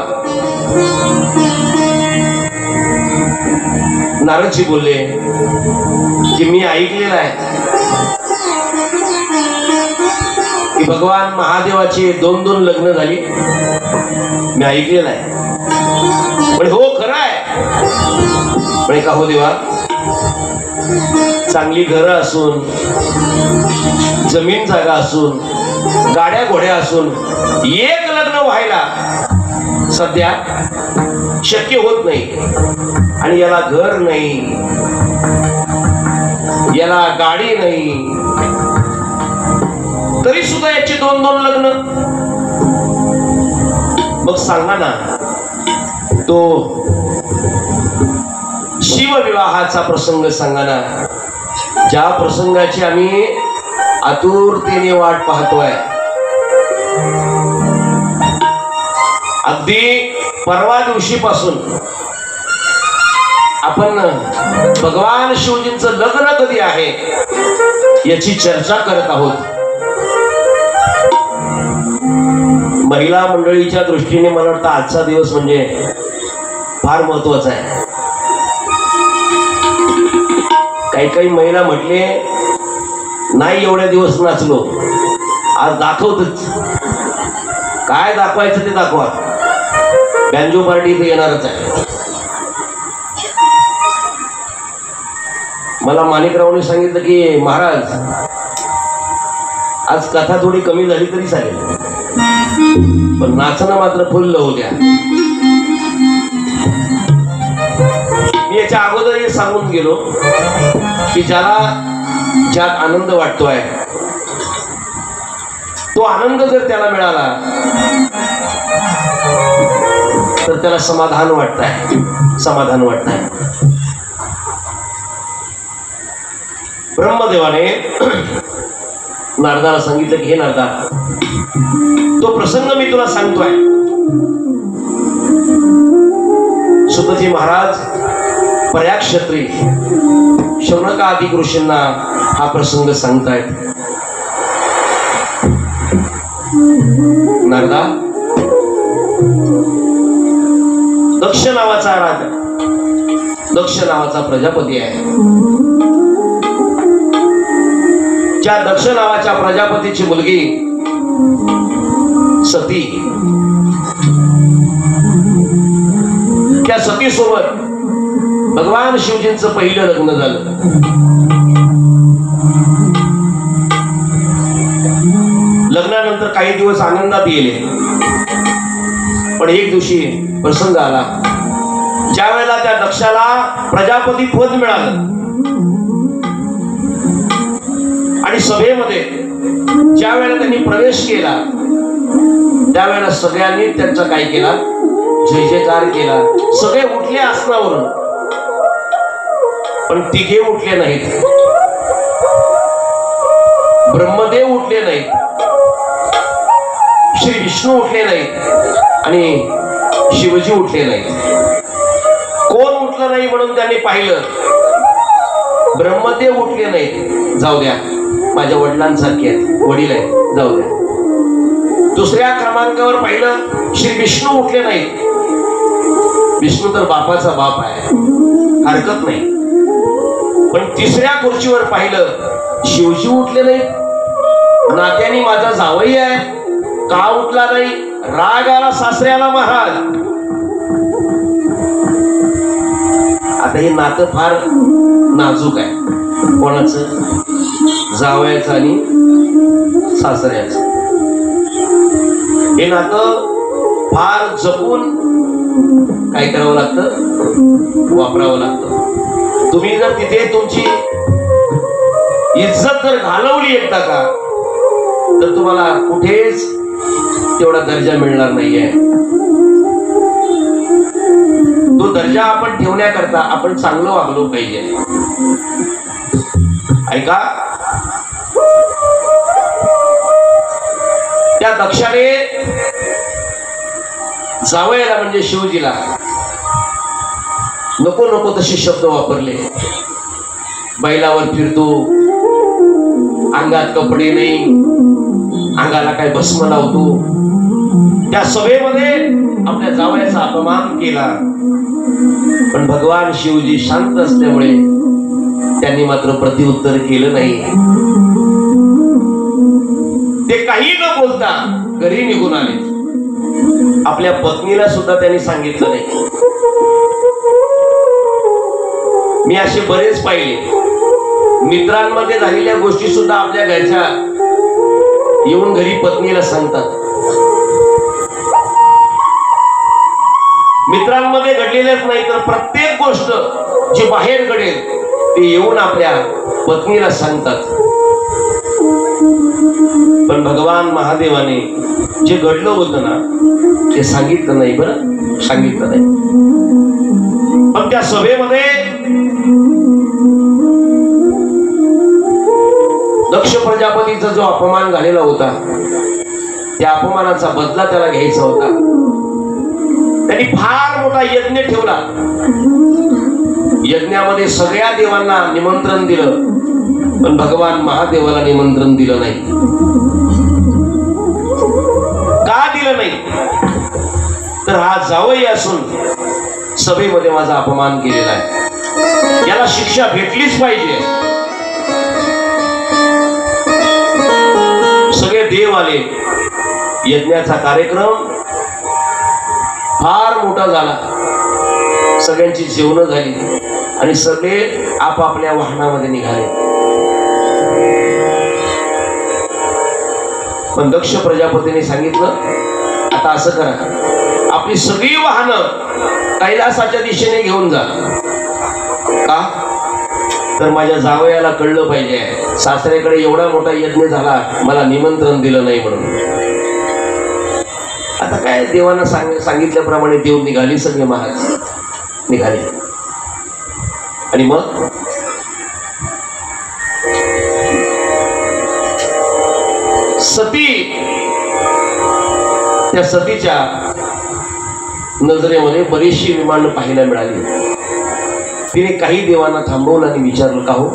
नारदजी बोलले की मी ऐकलेलं आहे की भगवान महादेवाची 2-2 लग्न झाली. मी ऐकलेलं आहे. पण हो खरं आहे? पण का हो देवा, चांगली घरं असून, जमीन जागा असून, गाड्या घोड्या असून एक लग्न व्हायला सध्या शक्य होत नाही. आणि याला घर नाही, याला गाडी नाही, तरी सुद्धा याची 2-2 लग्न. मग सांगा ना, तो शिवविवाहाचा प्रसंग सांगा ना, ज्या प्रसंगाची आम्ही आतुरतेने वाट पाहतोय. अगदी परवा दिवशीपासून आपण भगवान शिवजींचं लग्न कधी आहे याची चर्चा करत आहोत. महिला मंडळीच्या दृष्टीने मला वाटतं आजचा दिवस म्हणजे फार महत्वाचा आहे. काही महिला म्हटले, नाही एवढ्या दिवस नाचलो, आज दाखवतच. काय दाखवायचं ते दाखवा. बँजो पार्टी इथे येणारच आहे. मला माणिकरावने सांगितलं की महाराज, आज कथा थोडी कमी झाली तरी चालेल, पण नाचणं मात्र फुल्ल होऊ द्या. मी याच्या अगोदर हे सांगून गेलो की ज्यात आनंद वाटतोय, तो आनंद जर त्याला मिळाला तर त्याला समाधान वाटतंय. समाधान वाटतंय. ब्रह्मदेवाने नारदाला सांगितलं की हे नारदा, तो प्रसंग मी तुला सांगतोय. सुतजी महाराज प्रयाग क्षत्री शौनकादिक ऋषींना हा प्रसंग सांगतायत. नारदा, दक्ष नावाचा राजा, दक्ष नावाचा प्रजापती आहे. ज्या दक्ष नावाच्या प्रजापतीची मुलगी सती, त्या सती सोबत भगवान शिवजींचं पहिलं लग्न झालं. लग्नानंतर काही दिवस आनंदात गेले, पण एक दिवशी प्रसंग आला. ज्या वेळेला त्या दक्षाला प्रजापती पद मिळालं आणि सभेमध्ये ज्या वेळेला त्यांनी प्रवेश केला, त्यावेळेला सगळ्यांनी त्यांचा काय केला, जय जयकार केला. सगळे उठले आसनावरून, पण तिघे उठले नाहीत. ब्रह्मदेव उठले नाहीत, श्री विष्णू उठले नाहीत आणि शिवजी उठले नाहीत. कोण उठलं नाही म्हणून त्यांनी पाहिलं. ब्रह्मदेव उठले नाहीत, जाऊ द्या, माझ्या वडिलांसारखे आहेत, वडील आहेत, जाऊ द्या. दुसऱ्या क्रमांकावर पाहिलं, श्री विष्णू उठले नाहीत. विष्णू तर बापाचा बाप आहे, हरकत नाही. पण तिसऱ्या खुर्चीवर पाहिलं, शिवजी उठले नाहीत. नात्याने माझा जावई आहे, का उठला नाही? राग आला सासऱ्याला महाराज. आता हे नातं फार नाजूक आहे. कोणाचं? जावयाचं आणि सासऱ्याचं. हे नातं फार जपून काय करावं लागतं, वापरावं लागतं. तुम्ही जर तिथे तुमची इज्जत जर घालवली एकदा का, तर तुम्हाला कुठेच तेवढा दर्जा मिळणार नाहीये. तो दर्जा आपण ठेवण्याकरता आपण चांगलं वागलो पाहिजे. ऐका, त्या दक्षाने जावयाला म्हणजे शिवजीला नको नको तसे शब्द वापरले. बैलावर फिरतो, अंगात कपडे नाही, अंगाला काय भस्म लावतो. त्या सभेमध्ये आपल्या जावयाचा अपमान केला. पण भगवान शिवजी शांत असल्यामुळे त्यांनी मात्र प्रत्युत्तर केलं नाही. ते काही न बोलता घरी निघून आले. आपल्या पत्नीला सुद्धा त्यांनी सांगितलं नाही. मी असे बरेच पाहिले, मित्रांमध्ये झालेल्या गोष्टी सुद्धा आपल्या घरच्या येऊन घरी पत्नीला सांगतात. मित्रांमध्ये घडलेलेच नाही तर प्रत्येक गोष्ट जी बाहेर घडेल ते येऊन आपल्या पत्नीला सांगतात. पण भगवान महादेवाने जे घडलं होतं ना, ते सांगितलं नाही. बरं, सांगितलं नाही. पण त्या सभेमध्ये दक्ष प्रजापतीचा जो अपमान झालेला होता, त्या अपमानाचा बदला त्याला घ्यायचा होता. त्यांनी फार मोठा यज्ञ ठेवला. यज्ञामध्ये सगळ्या देवांना निमंत्रण दिलं, पण भगवान महादेवाला निमंत्रण दिलं नाही. का दिलं नाही? तर हा जावई असून सभेमध्ये माझा अपमान केलेला आहे, याला शिक्षा भेटलीच पाहिजे. सगळे देव आले. यज्ञाचा कार्यक्रम फार मोठा झाला. सगळ्यांची जेवणं झाली आणि सगळे आपापल्या वाहनामध्ये निघाले. पण दक्ष प्रजापतीने सांगितलं, आता असं करा, आपली सगळी वाहनं कैलासाच्या दिशेने घेऊन जा. का? तर माझ्या जावयाला कळलं पाहिजे सासऱ्याकडे एवढा मोठा यज्ञ झाला, मला निमंत्रण दिलं नाही म्हणून. आता काय, देवांना सांगितल्याप्रमाणे देव निघाली. सगळे महाराज निघाले आणि मग सती, त्या सतीच्या नजरेमध्ये बरीचशी विमानं पाहायला मिळाली. तिने काही देवांना थांबवलं आणि विचारलं, का हो,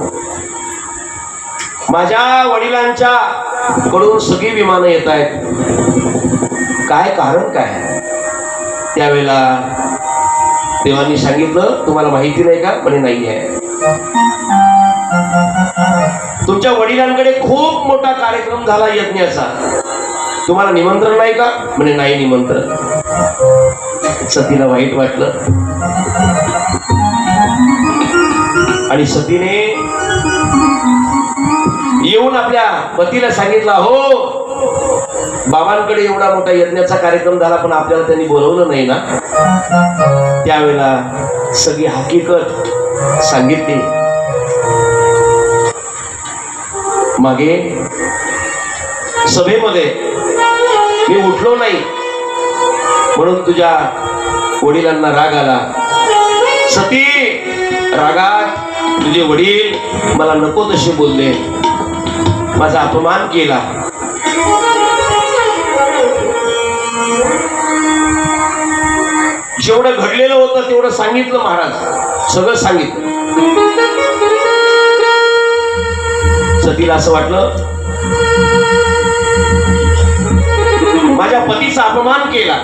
माझ्या वडिलांच्या कडून सगळी विमानं येत आहेत, काय कारण काय? त्यावेळेला देवांनी सांगितलं, तुम्हाला माहिती नाही का? म्हणे नाही आहे. तुमच्या वडिलांकडे खूप मोठा कार्यक्रम झाला यज्ञाचा, तुम्हाला निमंत्रण नाही का? म्हणे नाही निमंत्रण. सतीला वाईट वाटलं. आणि सतीने येऊन आपल्या पतीला सांगितलं, हो बाबांकडे एवढा मोठा यज्ञाचा कार्यक्रम झाला पण आपल्याला त्यांनी बोलवलं नाही ना. त्यावेळेला सगळी हकीकत सांगितली. मागे सभेमध्ये मी उठलो नाही म्हणून तुझ्या वडिलांना राग आला. सती, रागात तुझे वडील मला नको तसे बोलले, माझा अपमान केला. जेवढं घडलेलं होतं तेवढं सांगितलं महाराज, सगळं सांगितलं. सतीला असं वाटलं माझ्या पतीचा अपमान केला.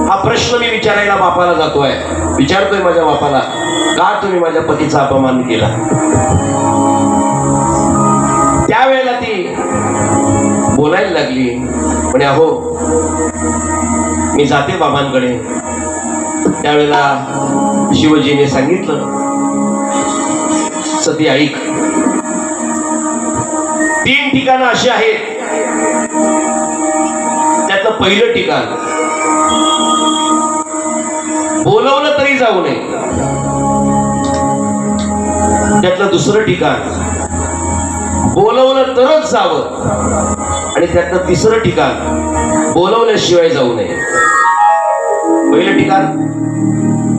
हा प्रश्न मी विचारायला बापाला जातोय, विचारतोय माझ्या बापाला, का तुम्ही माझ्या पतीचा अपमान केला. त्यावेळेला ती बोलायला लागली, म्हणे अहो मी जाते बाबांकडे. त्यावेळेला शिवजीने सांगितलं, सती ऐक, 3 ठिकाणं अशी आहेत. त्यातलं पहिलं ठिकाण बोलवलं तरी जाऊ नये. त्यातलं दुसरं ठिकाण बोलवलं तरच जावं. आणि त्यातलं तिसरं ठिकाण बोलवल्याशिवाय जाऊ नये. पहिलं ठिकाण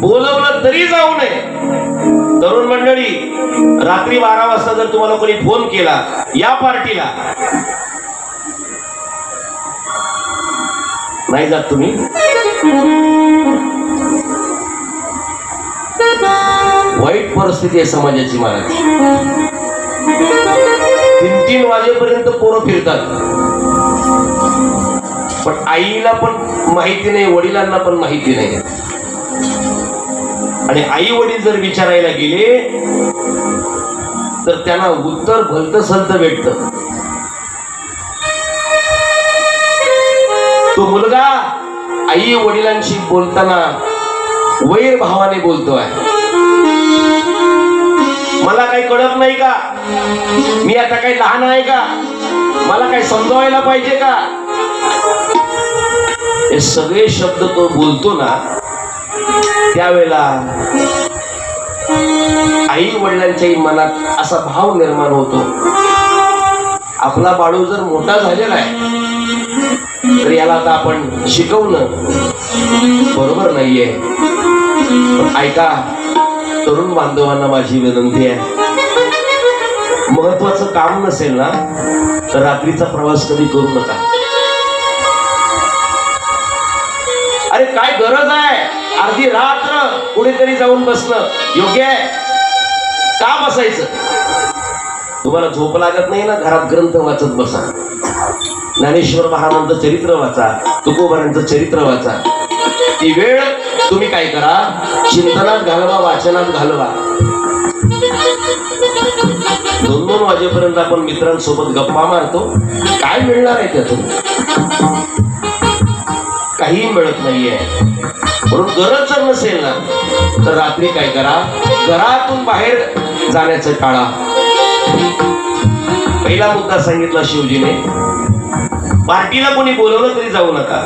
बोलवलं तरी जाऊ नये. तरुण मंडळी, रात्री 12 वाजता जर तुम्हाला कोणी फोन केला या पार्टीला, नाही जात तुम्ही, वाईट परिस्थिती आहे समाजाची महाराज. 3-3 वाजेपर्यंत पोरं फिरतात, पण आईला पण माहिती नाही, वडिलांना पण माहिती नाही. आणि आई वडील जर विचारायला गेले तर त्यांना उत्तर भलतं सलत भेटत. तो मुलगा आई वडिलांशी बोलताना वैर भावाने बोलतोय. मला काही कळत नाही का, मी आता काही लहान आहे का, मला काही समजावायला पाहिजे का, हे सगळे शब्द तो बोलतो ना. त्यावेळेला आई वडिलांच्याही मनात असा भाव निर्माण होतो, आपला बाळू जर मोठा झालेला आहे तर याला आता आपण शिकवणं बरोबर नाहीये. पण ऐका तरुण बांधवांना माझी विनंती आहे, महत्वाचं काम नसेल ना तर रात्रीचा प्रवास कधी करू नका. अरे काय गरज आहे अर्धी रात्र कुठेतरी जाऊन बसणं योग्य आहे का? बसायचं, तुम्हाला झोप लागत नाही ना, घरात ग्रंथ वाचत बसा. ज्ञानेश्वर महाराजांचं चरित्र वाचा, तुकोबारांचं चरित्र वाचा. ती वेळ तुम्ही काय करा, चिंतनात घालवा, वाचनात घालवा. 2-2 वाजेपर्यंत आपण मित्रांसोबत गप्पा मारतो, काय मिळणार आहे त्यातून? काही मिळत नाहीये. म्हणून गरज जर नसेल ना तर रात्री काय करा, घरातून बाहेर जाण्याचं टाळा. पहिला मुद्दा सांगितला शिवजीने, पार्टीला कोणी बोलवलं तरी जाऊ नका.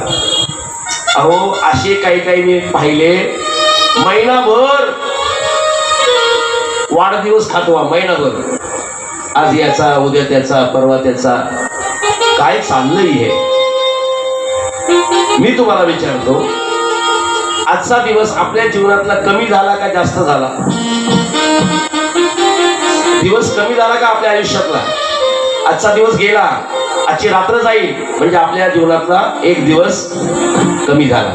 अहो असे काही मी पाहिले, महिनाभर वाढदिवस खातो, महिनाभर, आज याचा उद्या त्याचा परवा त्याचा, काय चाललंय हे? मी तुम्हाला विचारतो, आजचा दिवस आपल्या जीवनातला कमी झाला का जास्त झाला? दिवस कमी झाला का आपल्या आयुष्यातला? आजचा दिवस गेला, आजची रात्र जाईल म्हणजे आपल्या जीवनातला एक दिवस कमी झाला.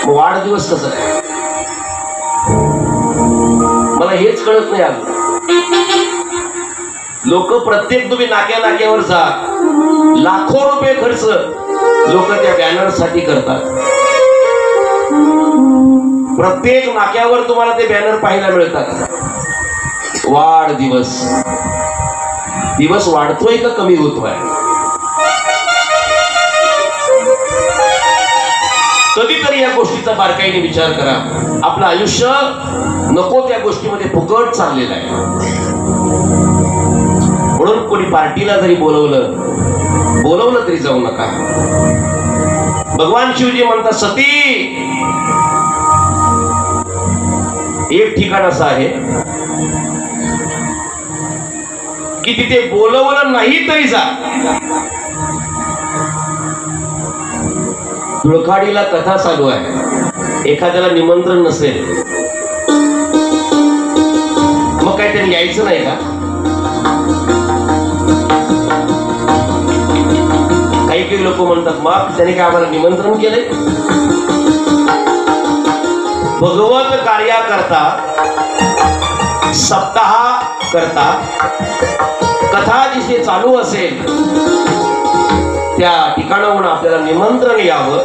वाढदिवस कसं काय? मला हेच कळत नाही अजून. लोक प्रत्येक तुम्ही नाक्यावर जा, लाखो रुपये खर्च लोक त्या बॅनर साठी करतात. प्रत्येक नाक्यावर तुम्हाला ते बॅनर पाहायला मिळतात. वाढदिवस, दिवस वाढतोय का कमी होतोय? कधीतरी या गोष्टीचा बारकाईने विचार करा. आपलं आयुष्य नको त्या गोष्टीमध्ये फुकट चाललेलं आहे. म्हणून कोणी पार्टीला जरी बोलवलं तरी जाऊ नका. भगवान शिवजी म्हणतात, सती एक ठिकाण असं आहे की तिथे बोलवलं नाही तरी जा. धुळखाडीला कथा चालू आहे, एखाद्याला निमंत्रण नसेल मग काय त्यांनी यायचं नाही का? काही लोक म्हणतात मग त्याने काय आम्हाला निमंत्रण केलंय? भगवत कार्याकरता सप्ताह करता कथा जिथे चालू असेल त्या ठिकाणाहून आपल्याला निमंत्रण यावं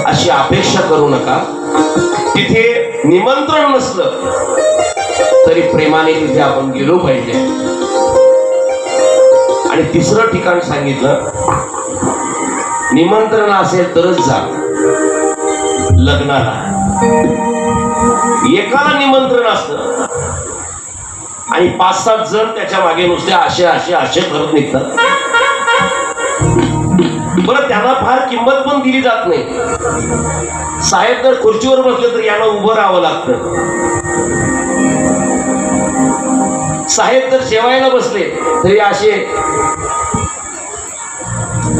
अशी अपेक्षा करू नका. तिथे निमंत्रण नसलं तरी प्रेमाने तिथे आपण गेलो पाहिजे. आणि तिसरं ठिकाण सांगितलं, निमंत्रण असेल तरच जा लग्नाला. एकाला निमंत्रण असतं आणि 5-7 जण त्याच्या मागे नुसते असे करत निघतात. बरं, त्यांना फार किंमत पण दिली जात नाही. साहेब जर खुर्चीवर बसले तर यांना उभं राहावं लागतं. साहेब जर जेवायला बसले तरी असे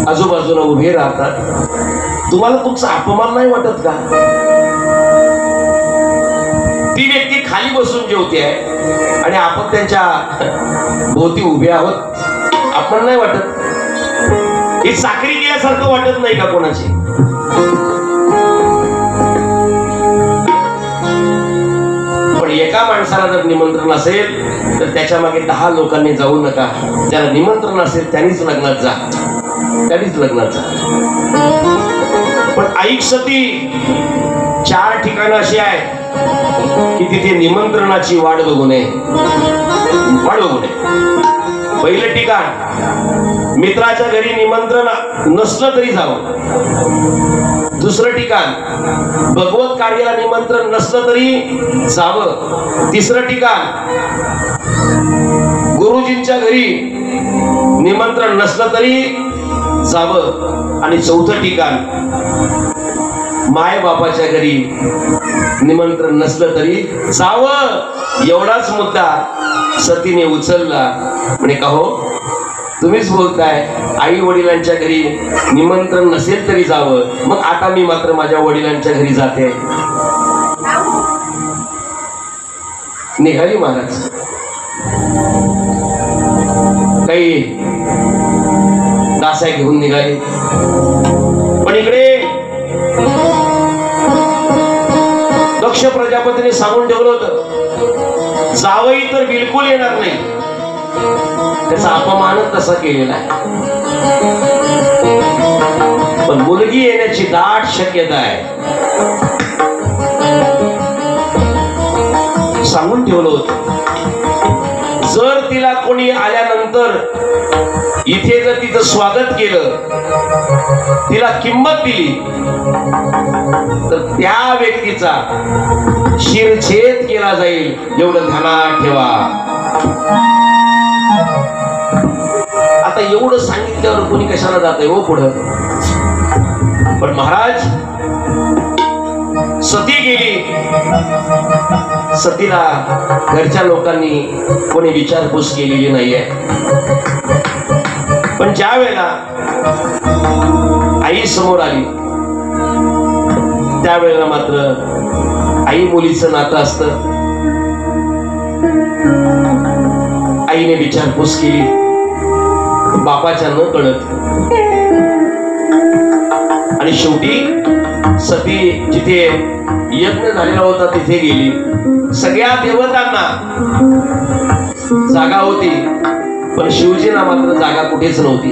आजूबाजूला उभे राहतात. तुम्हाला तुमचा अपमान नाही वाटत का? ती व्यक्ती खाली बसून जेवते आहे आणि आपण त्यांच्या भोवती उभे आहोत. आपण नाही वाटत? ही साखरी केल्यासारखं वाटत नाही का कोणाची? पण एका माणसाला जर निमंत्रण असेल तर त्याच्या मागे 10 लोकांनी जाऊ नका. ज्याला निमंत्रण असेल त्यांनीच लग्नात जा, त्यांनीच लग्नात जा. पण ऐक सती, 4 ठिकाणं अशी आहे की तिथे निमंत्रणाची वाट बघू नये. पहिलं ठिकाण, मित्राच्या घरी निमंत्रण नसलं तरी जावं. दुसरं ठिकाण, भगवत कार्याला निमंत्रण नसलं तरी जावं. तिसरं ठिकाण, गुरुजींच्या घरी निमंत्रण नसलं तरी जावं. आणि चौथं ठिकाण, माय बापाच्या घरी निमंत्रण नसलं तरी जावं. एवढाच मुद्दा सतीने उचलला. म्हणे का हो, तुम्हीच बोलताय आई वडिलांच्या घरी निमंत्रण नसेल तरी जावं, मग आता मी मात्र माझ्या वडिलांच्या घरी जाते. निघाली महाराज. काही दासा घेऊन निघाली. पण इकडे दक्ष प्रजापतीने सांगून ठेवलं होतं, जावई तर बिलकुल येणार नाही. त्याचा अपमानच तसा केलेला आहे. पण मुलगी येण्याची दाट शक्यता आहे. सांगून ठेवलं होतं, जर तिला कोणी आल्यानंतर इथे जर तिचं स्वागत केलं, तिला किंमत दिली, तर त्या व्यक्तीचा शिरछेद केला जाईल. एवढं ध्यानात ठेवा. आता एवढं सांगितल्यावर कोणी कशाला जात आहे हो पुढं? पण महाराज, सती गेली. सतीला घरच्या लोकांनी कोणी विचारपूस केलेली नाहीये. पण ज्या वेळेला आई समोर आली त्यावेळेला मात्र आई मुलीचं नातं असतं. आईने विचारपूस केली बापाच्या न कळत. आणि शेवटी सती जिथे यज्ञ झालेला होता तिथे गेली. सगळ्या देवतांना जागा होती, पण शिवजींना मात्र जागा कुठेच नव्हती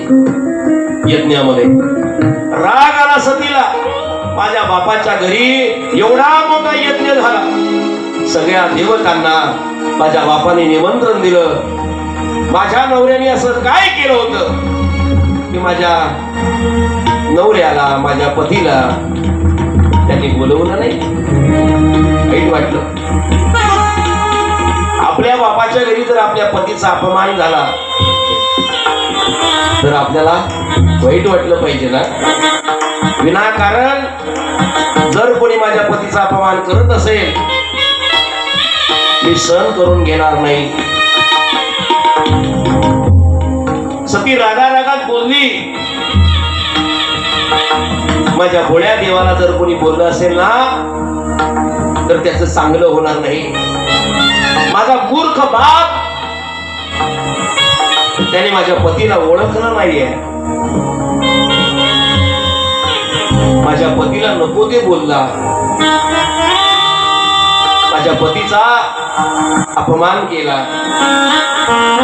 यज्ञामध्ये. राग आला सतीला, माझ्या बापाच्या घरी एवढा मोठा यज्ञ झाला, सगळ्या देवतांना माझ्या बापाने निमंत्रण दिलं, माझ्या नवऱ्याने असं काय केलं होतं की माझ्या नवऱ्याला, माझ्या पतीला त्यांनी बोलवलं नाही, वाईट वाटलं. आपल्या बापाच्या घरी जर आपल्या पतीचा अपमान झाला तर आपल्याला वाईट वाटलं पाहिजे ना. विनाकारण जर कोणी माझ्या पतीचा अपमान करत असेल मी सहन करून घेणार नाही. सती रागारागात बोलली, माझ्या भोळ्या देवाला जर कोणी बोललं असेल ना तर त्याचं चांगलं होणार नाही. माझा मूर्ख बाप त्याने माझ्या पतीला ओळखलं नाहीये, माझ्या पतीला नको ते बोलला, माझ्या पतीचा अपमान केला.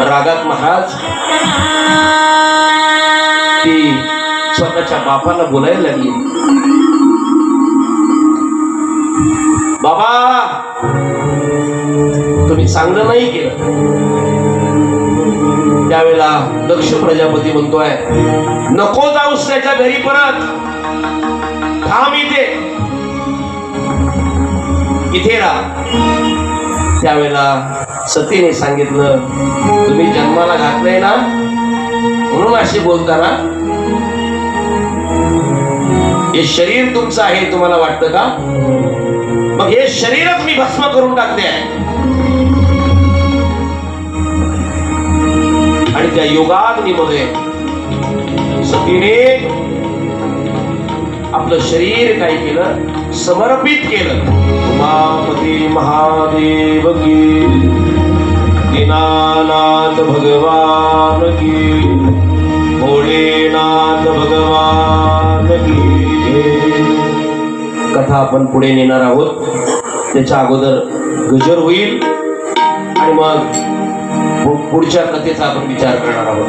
रागात महाराज ती स्वतःच्या बापाला बोलायला लागली, बाबा तुम्ही चांगलं नाही केलं. त्यावेळेला दक्ष प्रजापती म्हणतोय, नको जाऊस त्याच्या घरी परत, थांब इथे राहा. त्यावेळेला सतीने सांगितलं, तुम्ही जन्माला घातलंय ना म्हणून असे बोलता ना, हे शरीर तुमचं आहे तुम्हाला वाटतं का? मग हे शरीरच मी भस्म करून टाकते आहे. आणि त्या योगाग्नीमध्ये सतीने आपलं शरीर काय केलं, समर्पित केलं. उमापती महादेव की, दीनानाथ भगवान की, भोलेनाथ भगवान की. कथा आपण पुढे नेणार आहोत, त्याच्या अगोदर गजर होईल आणि मग पुढच्या कथेचा आपण विचार करणार आहोत.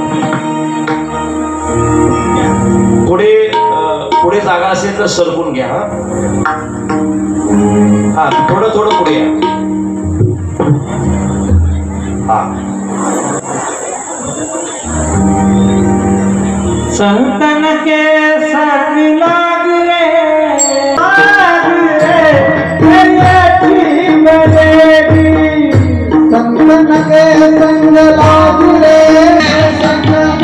पुढे जागा असेल तर सरकून घ्या. हा थोडं थोडं पुढे या. हा संतन के संग लाग रे संतन के संग लाग रे संग लाग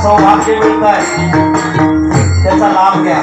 सौभाग्य मिळत आहे, त्याचा लाभ घ्या.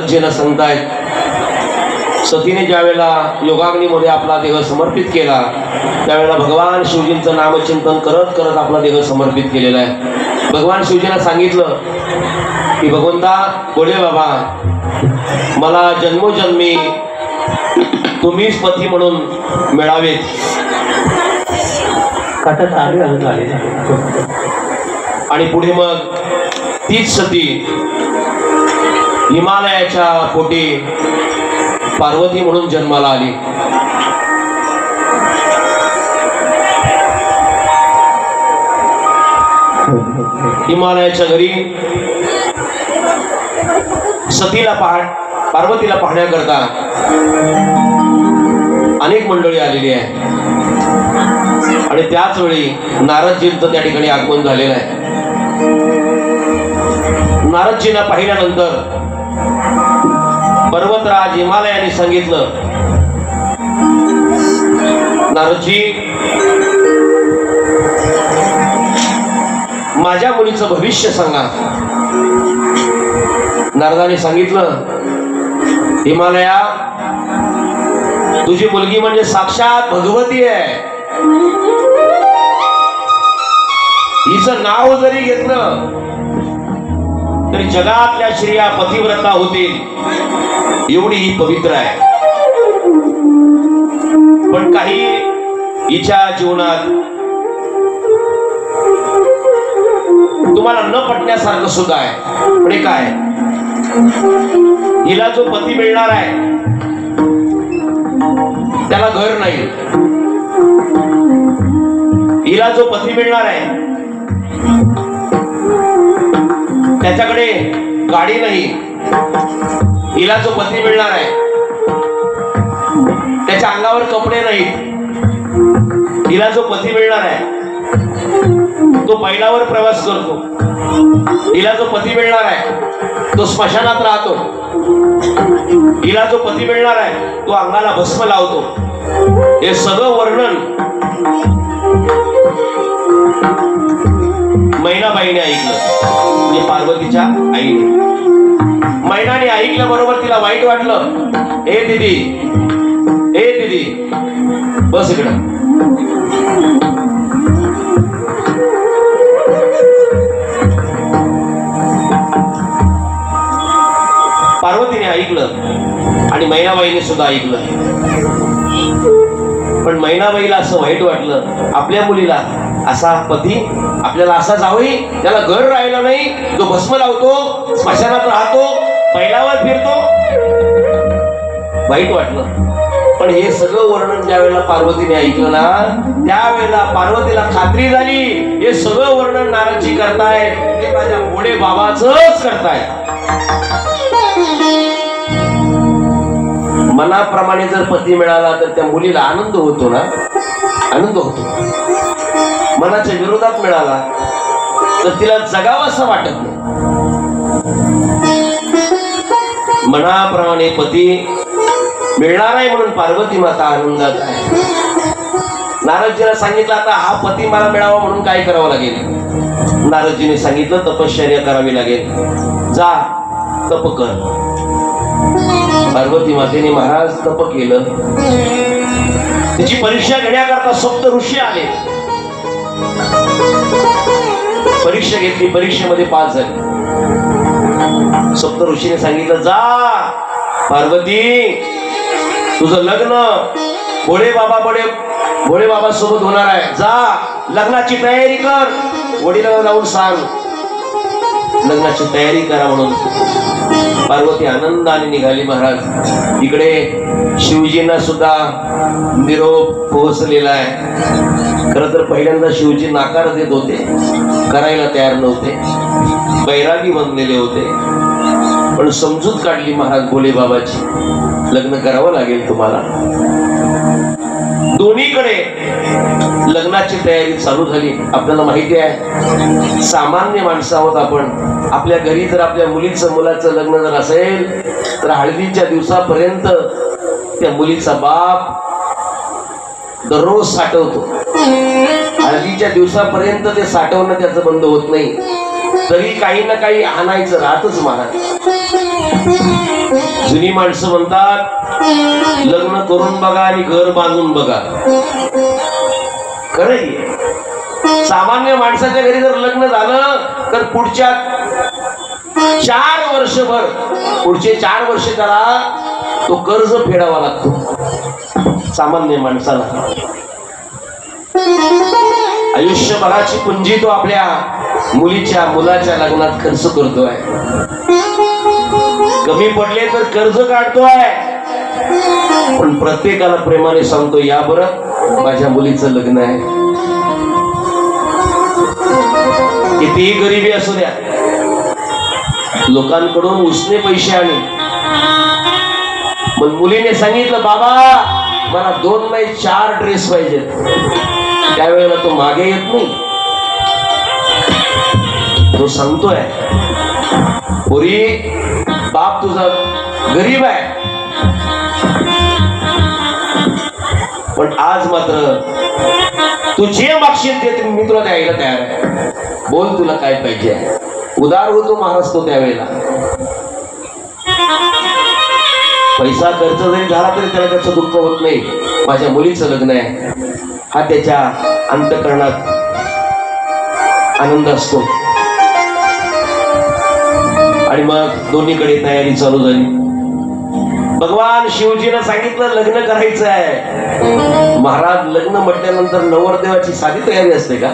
नारदजींना सांगतायत सतीने ज्यावेळेला योगाग्नीमध्ये आपला देह समर्पित केला त्यावेळेला भगवान शिवजींचं नामचिंतन करत करत आपला देह समर्पित केलेला आहे. भगवान शिवजींना सांगितलं की भगवंता बोले बाबा, मला जन्मोजन्मी तुम्हीच पती म्हणून मिळावेत. आणि पुढे मग तीच सती हिमालयाच्या पोटी पार्वती म्हणून जन्माला आली. हिमालयाच्या घरी सतीला पार्वतीला पाहण्याकरता अनेक मंडळी आलेली आहे आणि त्याच वेळी नारदजींचं त्या ठिकाणी आगमन झालेलं आहे. नारदजींना पाहिल्यानंतर पर्वतराज हिमालयाने सांगितलं, नारदजी, माझ्या मुलीचं भविष्य सांगा. नारदाने सांगितलं, हिमालया, तुझी मुलगी म्हणजे साक्षात भगवती आहे. हिचं नाव जरी घेतलं तरी जगातल्या स्त्रिया पतिव्रता होतील एवढी ही पवित्र आहे. पण काही हिच्या जीवनात तुम्हाला न पटण्यासारखं सुद्धा आहे. पण हे काय, हिला जो पती मिळणार आहे त्याला घर नाही. हिला जो पती मिळणार आहे त्याच्याकडे गाडी नाही. हिला जो पती मिळणार आहे त्याच्या अंगावर कपडे नाहीत. हिला जो पती मिळणार आहे तो बैलावर प्रवास करतो. हिला जो पती मिळणार आहे तो स्मशानात राहतो. हिला जो पती मिळणार आहे तो अंगाला भस्म लावतो. हे सगळं वर्णन मैनाबाईने ऐकलं, म्हणजे पार्वतीच्या आईने. मैनाने ऐकल्याबरोबर तिला वाईट वाटलं. ए दीदी बस इकडं. पार्वतीने ऐकलं आणि मैनाबाईने सुद्धा ऐकलं. पण मैनाबाईला असं वाईट वाटलं, आपल्या मुलीला असा पती, आपल्याला असा जावई, त्याला घर राहिलं नाही, जो भस्म लावतो, स्मशानात राहतो, बैलावर फिरतो. वाईट वाटलं. पण हे सगळं वर्णन ज्या वेळेला पार्वतीने ऐकलं ना त्यावेळेला पार्वतीला खात्री झाली, हे सगळं वर्णन नारदजी करताय ते माझ्या भोळे बाबाचंच करताय. मनाप्रमाणे जर पती मिळाला तर त्या मुलीला आनंद होतो ना, आनंद होतो. मनाच्या विरोधात मिळाला तर तिला जगावं असं वाटत नाही. मनाप्रमाणे पती मिळणार आहे म्हणून पार्वती माता आनंदात आहे. नारदजीला सांगितलं, आता हा पती मला मिळावा म्हणून काय करावं लागेल. नारदजीने सांगितलं, तपश्चर्या करावी लागेल. जा तप कर. पार्वती मातेने महाराज तप केलं. तिची परीक्षा घेण्याकरता सप्त ऋषी आले. परीक्षा घेतली, परीक्षेमध्ये पास झाले. सप्त ऋषीने सांगितलं, जा पार्वती, तुझं लग्न भोळे बाबा सोबत होणार आहे. जा लग्नाची तयारी कर. वडिलांना जाऊन सांग लग्नाची तयारी करा म्हणून. पार्वती आनंदाने निघाली महाराज. इकडे शिवजींना सुद्धा निरोप पोहोचलेला आहे. खरं तर पहिल्यांदा शिवजी नाकार देत होते, करायला तयार नव्हते, बैरागी बनलेले होते. पण समजूत काढली महाराज भोले बाबाची, लग्न करावं लागेल तुम्हाला. दोन्हीकडे लग्नाची तयारी चालू झाली. आपल्याला माहिती आहे, सामान्य माणसं आहोत आपण. आपल्या घरी जर आपल्या मुलाचं लग्न जर असेल तर हळदीच्या दिवसापर्यंत त्या मुलीचा बाप दररोज साठवतो. हळदीच्या दिवसापर्यंत ते साठवणं त्याचं बंद होत नाही. तरी काही ना काही आणायचं राहतच महाराज. जुनी माणसं म्हणतात लग्न करून बघा आणि घर बांधून बघा. खरं आहे. सामान्य माणसाच्या घरी जर लग्न झालं तर पुढचे 4 वर्ष त्याला तो कर्ज फेडावा लागतो सामान्य माणसाला. आयुष्यभराची पुंजी तो आपल्या मुलाच्या लग्नात खर्च करतोय. कमी पडले तर कर्ज काढतोय. पण प्रत्येकाला प्रेमाने सांगतो या बरं माझ्या मुलीचं लग्न आहे. कितीही गरिबी असू द्या, लोकांकडून उसने पैसे आले. पण मुलीने सांगितलं बाबा मला 2 नाही 4 ड्रेस पाहिजेत. त्यावेळेला तो मागे येत नाही. तो सांगतोय पोरी बाप तुझा गरीब आहे, पण आज मात्र तू जे मागशील ते मी तुला द्यायला तयार आहे. बोल तुला काय पाहिजे. उदार होतो महाराज तो त्यावेळेला. पैसा खर्च जरी झाला तरी त्याला त्याचं दुःख होत नाही. माझ्या मुलीचं लग्न आहे हा त्याच्या अंतःकरणात आनंद असतो. आणि मग दोन्हीकडे तयारी चालू झाली. भगवान शिवजीनं सांगितलं लग्न करायचं आहे. महाराज लग्न म्हटल्यानंतर नवरदेवाची साधी तयारी असते का?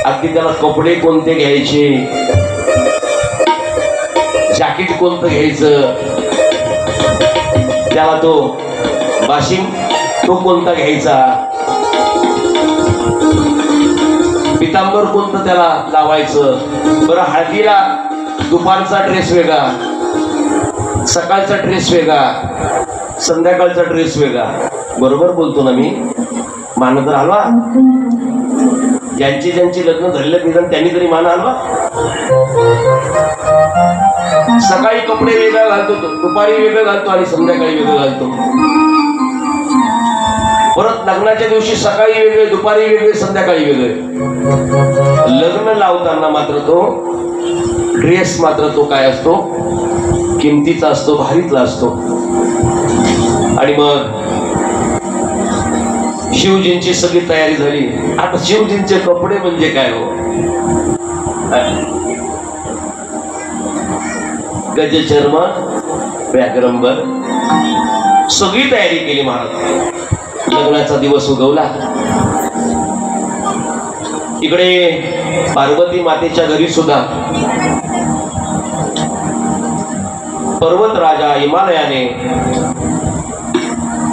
अगदी त्याला कपडे कोणते घ्यायचे, जॅकेट कोणतं घ्यायचं, त्याला तो बाशिंग तो कोणता घ्यायचा, पितांबर कोणतं त्याला लावायचं. बरं हळदीला दुपारचा ड्रेस वेगळा, सकाळचा ड्रेस वेगळा, संध्याकाळचा ड्रेस वेगळा. बरोबर बोलतो ना मी? मान तर हलवा. ज्यांची लग्न झालेलं निदान त्यांनी तरी मान हलवा. सकाळी कपडे वेगळा घालतो, दुपारी वेगळं घालतो आणि संध्याकाळी वेगळं घालतो. परत लग्नाच्या दिवशी सकाळी वेगळे, दुपारी वेगळे, संध्याकाळी वेगळे. लग्न लावताना मात्र तो ड्रेस मात्र तो काय असतो, किमतीचा असतो, भारीतला असतो. आणि मग शिवजींची सगळी तयारी झाली. आता शिवजींचे कपडे म्हणजे काय हो, गजचर्म व्याघ्रंबर सगळी तयारी केली महाराज. लग्नाचा दिवस उगवला. इकडे पार्वती मातेच्या घरी सुद्धा पर्वत राजा हिमालयाने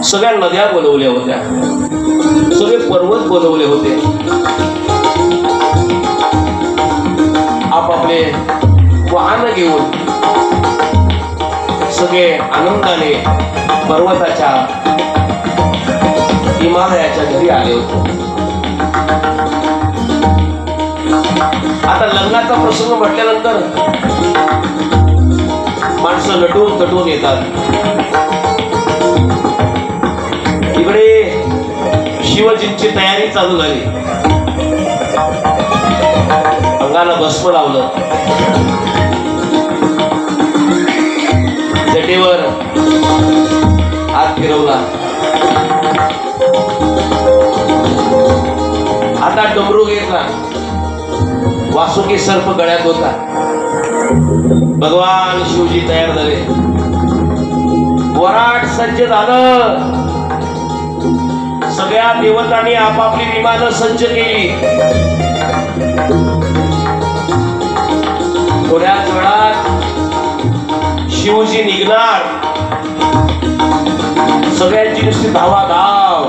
सगळ्या नद्या बोलवल्या होत्या, सगळे पर्वत बोलवले होते. आपापले वाहन घेऊन सगळे आनंदाने पर्वताच्या हिमालयाच्या घरी आले होते. आता लग्नाचा प्रसंग म्हटल्यानंतर माणसं नटून तटून येतात. इकडे शिवजींची तयारी चालू झाली. अंगाला भस्म लावलं, जटेवर हात फिरवला. आता डमरू घेतला, वासुकी सर्प गळ्यात होता. भगवान शिवजी तयार झाले. वराट सज्ज झालं. सगळ्या देवतांनी आपापली विमानं सज्ज केली. थोड्याच वेळात शिवजी निघणार. सगळ्यांची नुसती धावा धाव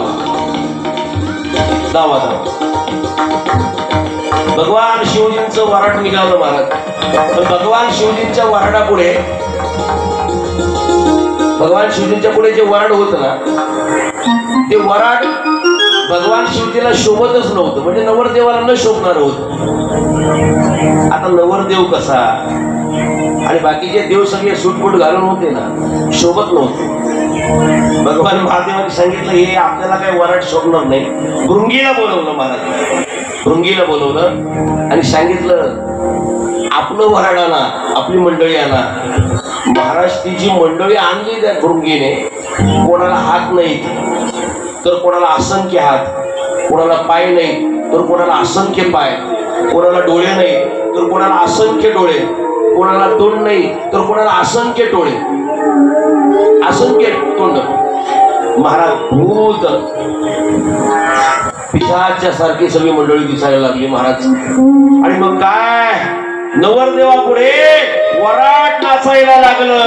धावा धाव. भगवान शिवजींचं वराट निघालं महाराज. पण भगवान शिवजींच्या वराडापुढे, भगवान शिवजींच्या पुढे जे वराड होत ना, ते वराड भगवान शिवजीला शोभतच नव्हतं. म्हणजे नवरदेवाला न शोभणार होत. आता नवरदेव कसा आणि बाकीचे देव सगळे सुटफुट घालून होते ना, शोभत नव्हते. भगवान महादेवांनी सांगितलं हे आपल्याला काही वराड शोभणार नाही. भृंगीला बोलवलं महाराज. भृंगीला बोलवलं आणि सांगितलं आपलं वराड आणा, आपली मंडळी आणा. महाराज ती जी मंडळी आणली त्या भृंगीने, कोणाला हात नाहीत तर कोणाला असंख्य हात, कोणाला पाय नाही तर कोणाला असंख्य पाय, कोणाला डोळे नाही तर कोणाला असंख्य डोळे, कोणाला तोंड नाही तर कोणाला असंख्य डोळे, असंख्य तोंड. महाराज भूत पिशाच्या सारखी सगळी मंडळी दिसायला लागली महाराज. आणि मग काय, नवरदेवा पुढे वराट नाचायला लागलं.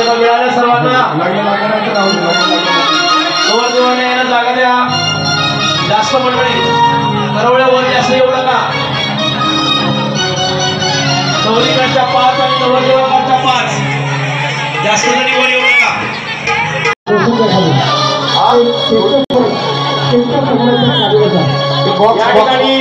जागा मिळाल्या सर्वांना. नवरदेवाने यायला जागा द्या. जास्त मंडळी दरवळ्या वर जास्त येऊ नका. नवरीकडच्या 5 आणि नवरदेवाकडच्या 5 जास्त जणी वर येऊ नका. या ठिकाणी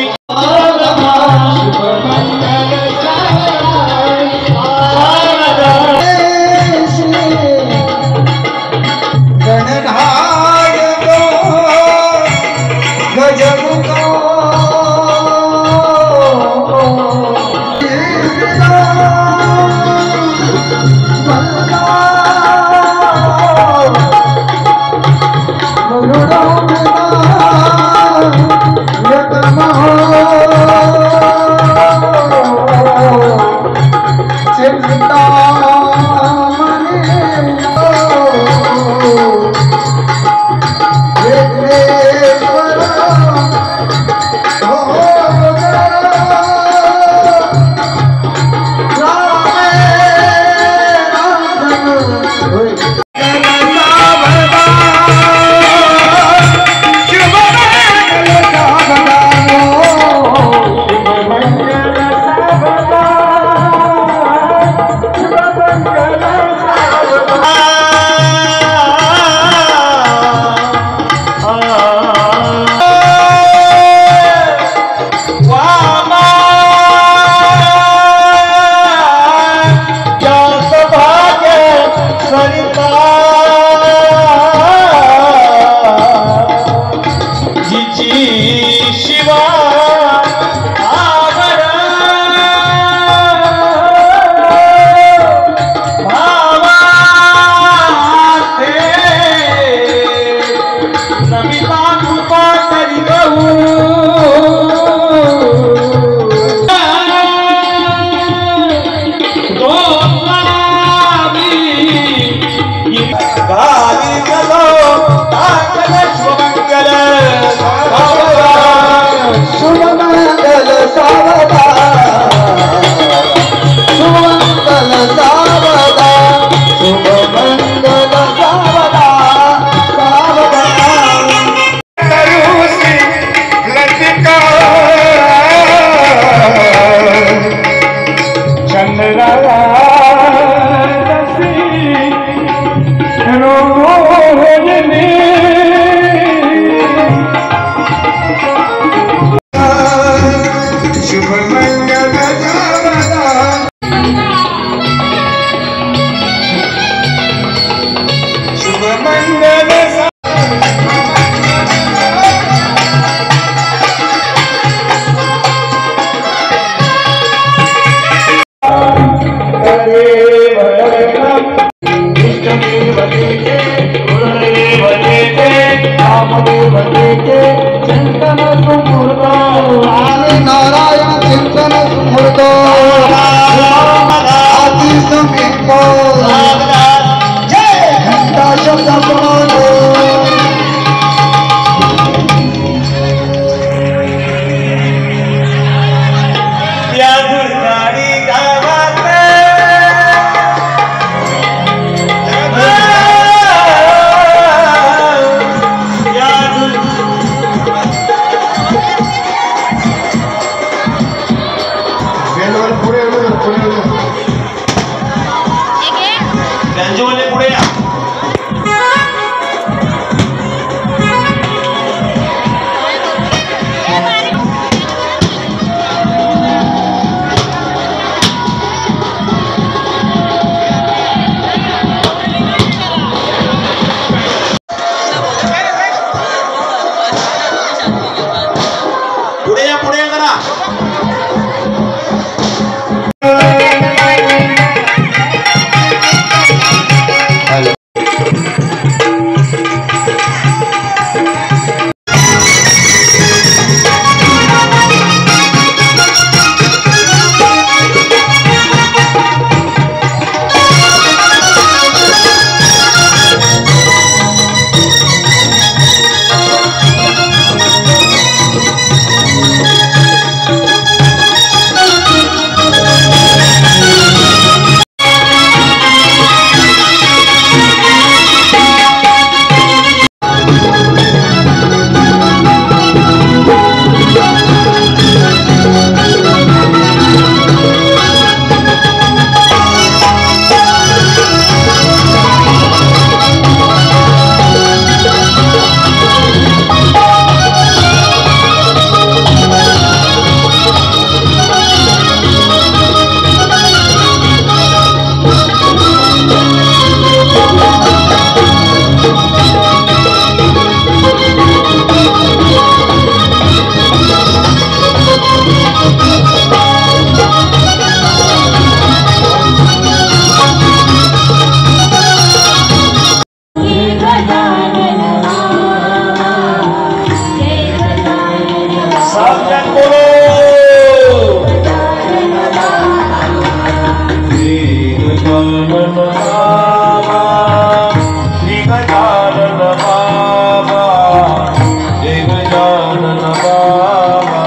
गजानन बाबा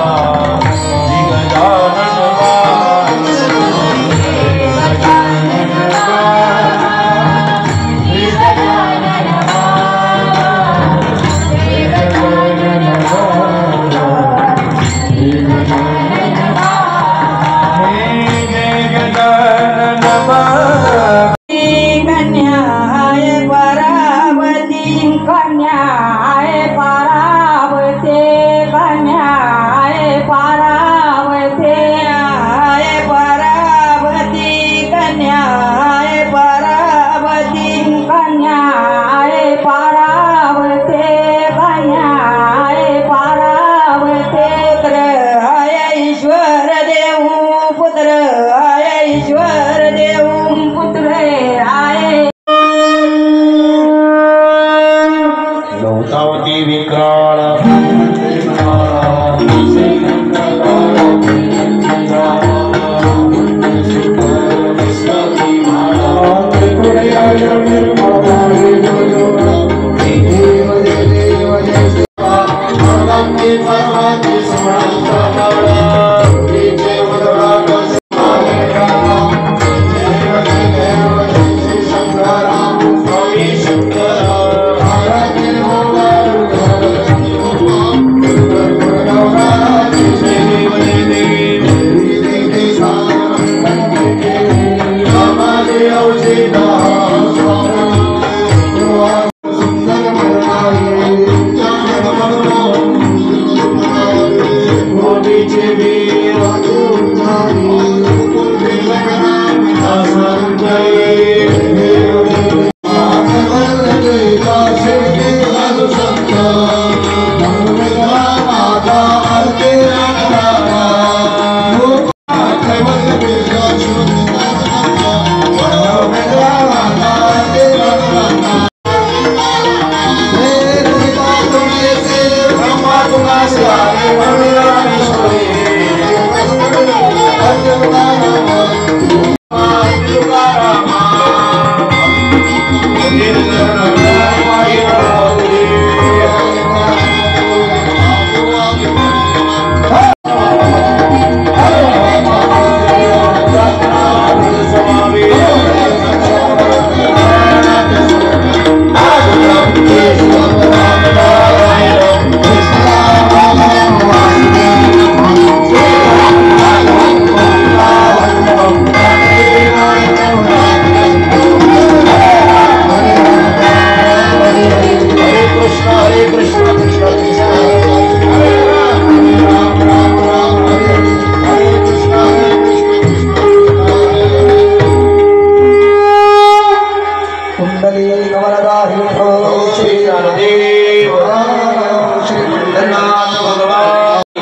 श्री गजानन बाबा श्री गजानन बाबा श्री गजानन बाबा श्री गजानन बाबा हे गजानन बाबा कन्याय परावती कन्याय परावते कन्याय परावते आय परावती कन्याय परावती कन्याय परावते कन्याय परावते पुत्र आय ईश्वर देव पुत्र आय ईश्वर देव पुत्र आय गौतावती विक्राळ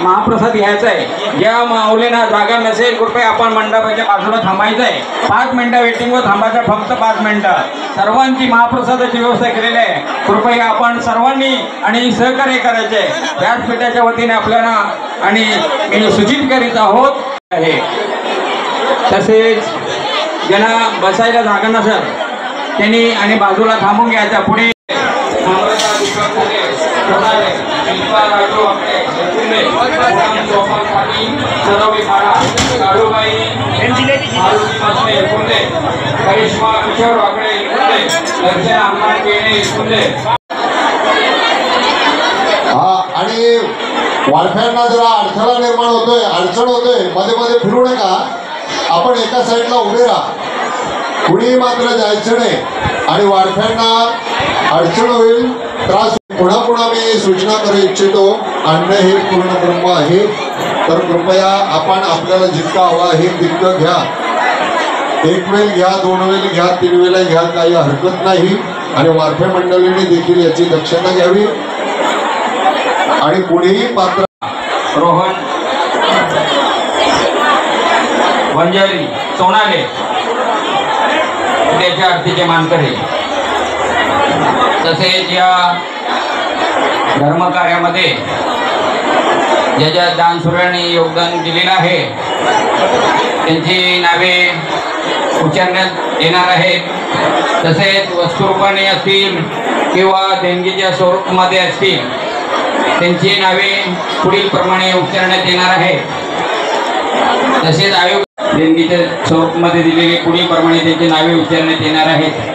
महाप्रसाद घ्यायचा आहे. ज्या माऊलींना जागा नसेल कृपया आपण मंडपाच्या बाजूला थांबायचं आहे. 5 मिनिटं वेटिंगवर थांबायचं, फक्त 5 मिनिटं. सर्वांची महाप्रसादाची व्यवस्था केलेली आहे. कृपया आपण सर्वांनी आणि सहकार्य करायचे. व्यासपीठाच्या वतीने आपल्याला आणि मी सूचित करीत आहोत आहे. तसेच ज्यांना बसायला जागा नसेल त्यांनी आणि बाजूला थांबून घ्यायचा. पुढे आणि वारफ्यांना जरा अडथळा निर्माण होतोय, अडचण होतोय, मध्ये मध्ये फिरू नका. आपण एका साईडला उभे राहा, कुणी मात्र जायचं नाही आणि वारफ्यांना अडचण होईल, त्रास. पुन्हा पुन्हा मी सूचना करू इच्छितो, अन्न हे पूर्ण ब्रह्म आहे, तर कृपया आपण आपल्याला जितकं हवं आहे तितकं घ्या. 1 वेळ घ्या, 2 वेळ घ्या, 3 वेळा घ्या, काही हरकत नाही. आणि वारफे मंडळीने देखील याची दक्षता घ्यावी. आणि पुढेही पात्र रोहन वंजारी सोनाले त्याच्या आरतीचे मानकरी. तसेच या धर्मकार्यामध्ये ज्या दानशूरांनी योगदान दिलेलं आहे त्यांची नावे उच्चारण्यात येणार आहेत. तसेच वस्तुरूपाने असतील किंवा देणगीच्या स्वरूपामध्ये असतील त्यांची नावे पुढील प्रमाणे उच्चारण्यात येणार आहे. तसेच आयोग देणगीच्या स्वरूपामध्ये दिलेले पुढील प्रमाणे त्यांची नावे उच्चारण्यात येणार आहेत.